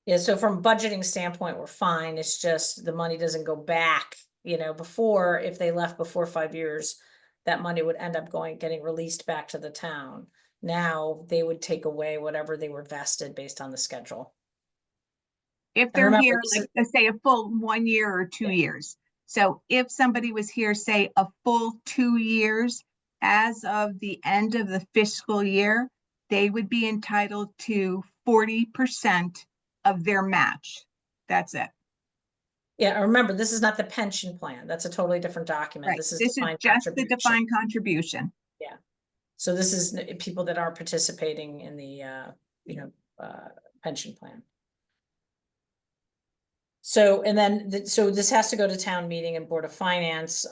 Yeah, so from a budgeting standpoint, we're fine. It's just the money doesn't go back, before, if they left before 5 years, that money would end up getting released back to the town. Now they would take away whatever they were vested based on the schedule. If And they're remember, here, this like, is- let's say a full 1 year or 2 years. So if somebody was here, say a full 2 years, as of the end of the fiscal year, they would be entitled to 40% of their match. That's it. Yeah, remember, this is not the pension plan. That's a totally different document. Right. This is This is defined just the contribution. defined contribution. So this is people that are participating in the, pension plan. So, and then, so this has to go to town meeting and Board of Finance,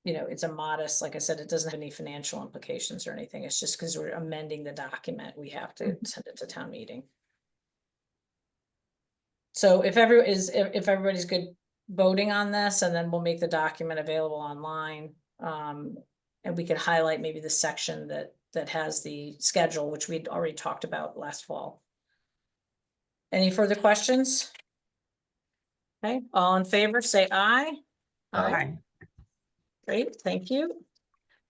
it's a modest, like I said, it doesn't have any financial implications or anything. It's just because we're amending the document, we have to send it to town meeting. So if everybody's good voting on this, and then we'll make the document available online. And we could highlight maybe the section that has the schedule, which we'd already talked about last fall. Any further questions? Okay, all in favor, say aye. Aye. Great, thank you.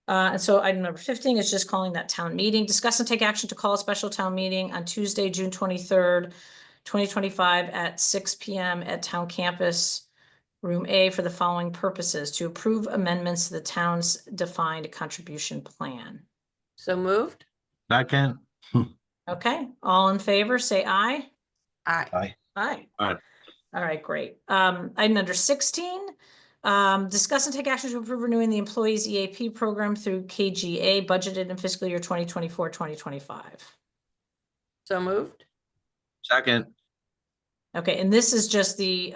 And so item number 15 is just calling that town meeting. Discuss and take action to call a special town meeting on Tuesday, June 23rd, 2025 at 6 p.m. at town campus, room A, for the following purposes: to approve amendments to the town's defined contribution plan. So moved? Second. Okay, all in favor, say aye. Aye. Aye. Aye. Aye. All right, great. Item number 16, discuss and take action to approve renewing the employees EAP program through KGA budgeted in fiscal year 2024-2025. So moved? Second. Okay, and this is just the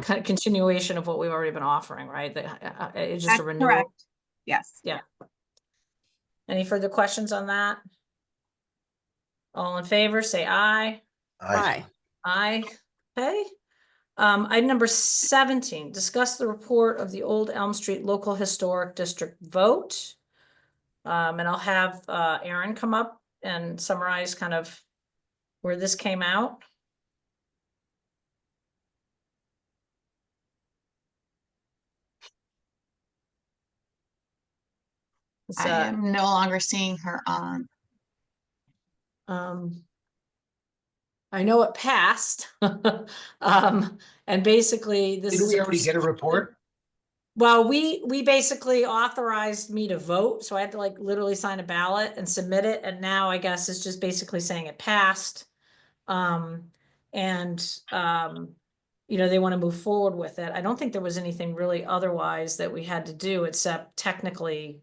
continuation of what we've already been offering, right? It's just That's a renewal. correct. Yes. Yeah. Any further questions on that? All in favor, say aye. Aye. Aye. Okay. Item number 17, discuss the report of the Old Elm Street Local Historic District vote. And I'll have Aaron come up and summarize kind of where this came out. It's, I am no longer seeing her on. I know it passed. And basically this Did is we already get a report? Well, we basically authorized me to vote, so I had to like literally sign a ballot and submit it, and now I guess it's just basically saying it passed. They want to move forward with it. I don't think there was anything really otherwise that we had to do except technically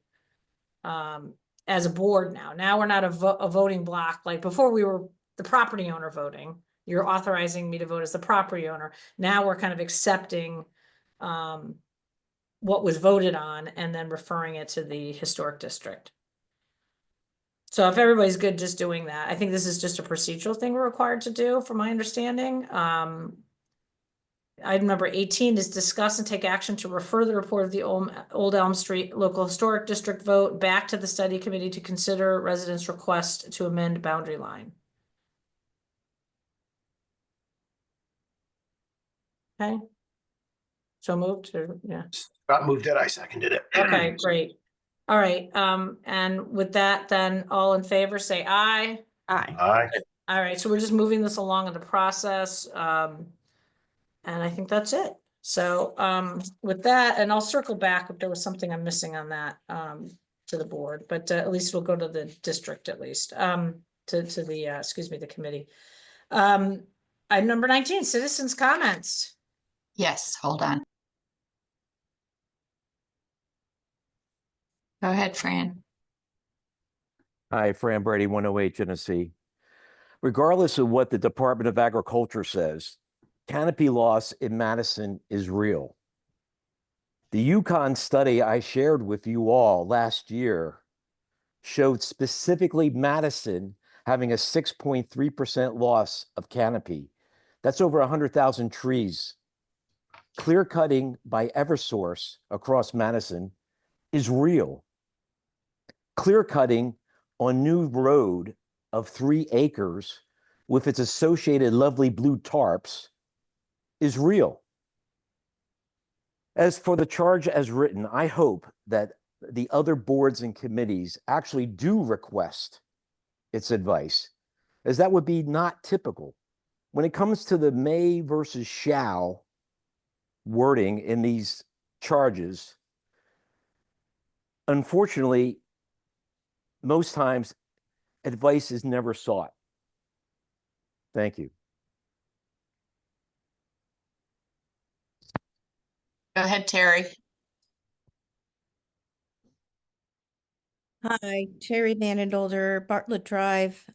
as a board now. Now we're not a voting block. Like before we were the property owner voting. You're authorizing me to vote as the property owner. Now we're kind of accepting what was voted on and then referring it to the historic district. So if everybody's good just doing that, I think this is just a procedural thing we're required to do, from my understanding. Item number 18 is discuss and take action to refer the report of the Old Elm Street Local Historic District vote back to the study committee to consider residents' request to amend boundary line. Okay. So moved, or, yeah. Scott moved it, I seconded it. Okay, great. All right, and with that, then all in favor, say aye. Aye. Aye. All right, so we're just moving this along in the process. And I think that's it. So with that, and I'll circle back if there was something I'm missing on that to the board, but at least we'll go to the district at least, to the, excuse me, the committee. Item number 19, citizens' comments. Yes, hold on. Go ahead, Fran. Hi, Fran Brady, 108 Genesee. Regardless of what the Department of Agriculture says, canopy loss in Madison is real. The Yukon study I shared with you all last year showed specifically Madison having a 6.3% loss of canopy. That's over 100,000 trees. Clear cutting by Eversource across Madison is real. Clear cutting on new road of 3 acres with its associated lovely blue tarps is real. As for the charge as written, I hope that the other boards and committees actually do request its advice, as that would be not typical. When it comes to the may versus shall wording in these charges, unfortunately, most times advice is never sought. Thank you. Go ahead, Terry. Hi, Terry Vanendolder, Bartlett Drive.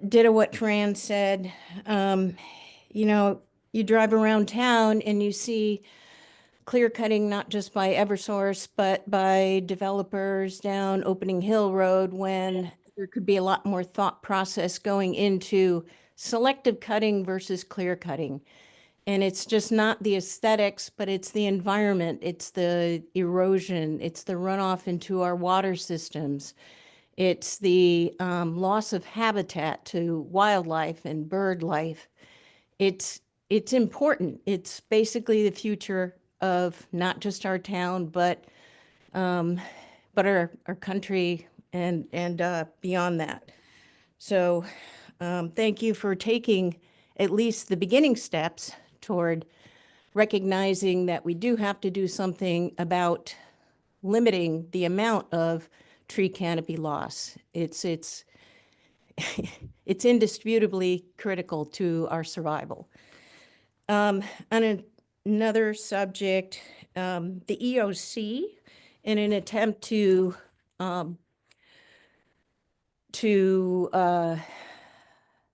Ditto what Fran said. You know, you drive around town and you see clear cutting not just by Eversource, but by developers down Opening Hill Road, when there could be a lot more thought process going into selective cutting versus clear cutting. And it's just not the aesthetics, but it's the environment, it's the erosion, it's the runoff into our water systems. It's the loss of habitat to wildlife and bird life. It's important. It's basically the future of not just our town, but our country and beyond that. So thank you for taking at least the beginning steps toward recognizing that we do have to do something about limiting the amount of tree canopy loss. It's it's indisputably critical to our survival. On another subject, the EOC, in an attempt to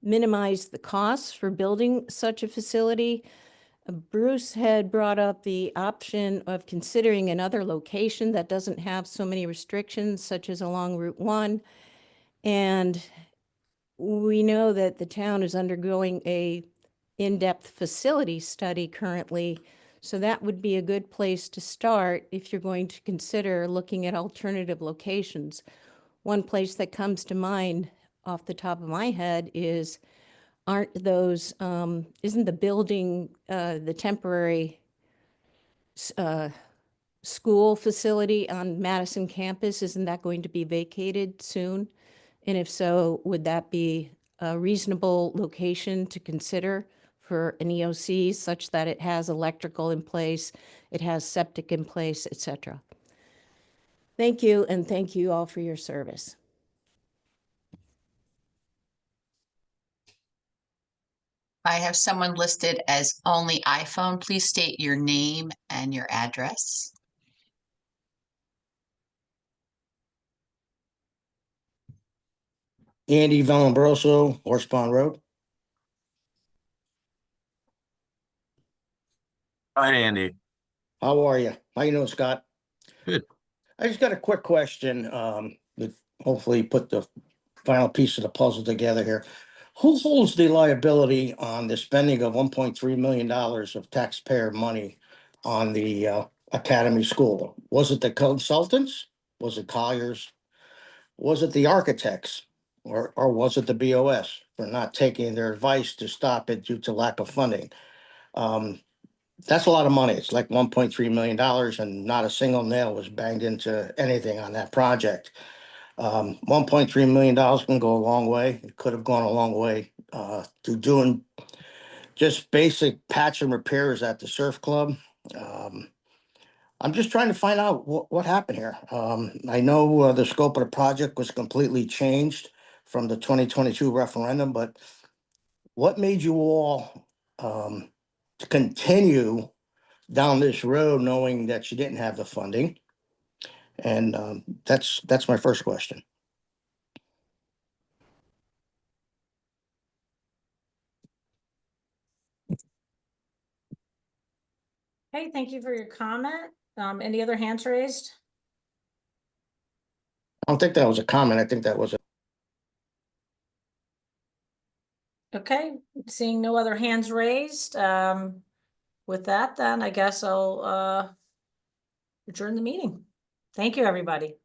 minimize the costs for building such a facility, Bruce had brought up the option of considering another location that doesn't have so many restrictions, such as along Route 1. And we know that the town is undergoing a in-depth facility study currently. So that would be a good place to start if you're going to consider looking at alternative locations. One place that comes to mind off the top of my head is, isn't the building, the temporary school facility on Madison campus, isn't that going to be vacated soon? And if so, would that be a reasonable location to consider for an EOC, such that it has electrical in place, it has septic in place, et cetera? Thank you, and thank you all for your service. I have someone listed as only iPhone. Please state your name and your address. Andy Vallombroso, Horse Pond Road. Hi, Andy. How are you? How you doing, Scott? Good. I just got a quick question, that hopefully put the final piece of the puzzle together here. Who holds the liability on the spending of $1.3 million of taxpayer money on the Academy School? Was it the consultants? Was it Colliers? Was it the architects? Or was it the BOS for not taking their advice to stop it due to lack of funding? That's a lot of money. It's like $1.3 million, and not a single nail was banged into anything on that project. $1.3 million can go a long way. It could have gone a long way to just basic patch and repairs at the surf club. I'm just trying to find out what happened here. I know the scope of the project was completely changed from the 2022 referendum, but what made you all to continue down this road knowing that you didn't have the funding? And that's my first question. Okay, thank you for your comment. Any other hands raised? I don't think that was a comment. I think that was a. Okay, seeing no other hands raised, with that, then I guess I'll adjourn the meeting. Thank you, everybody.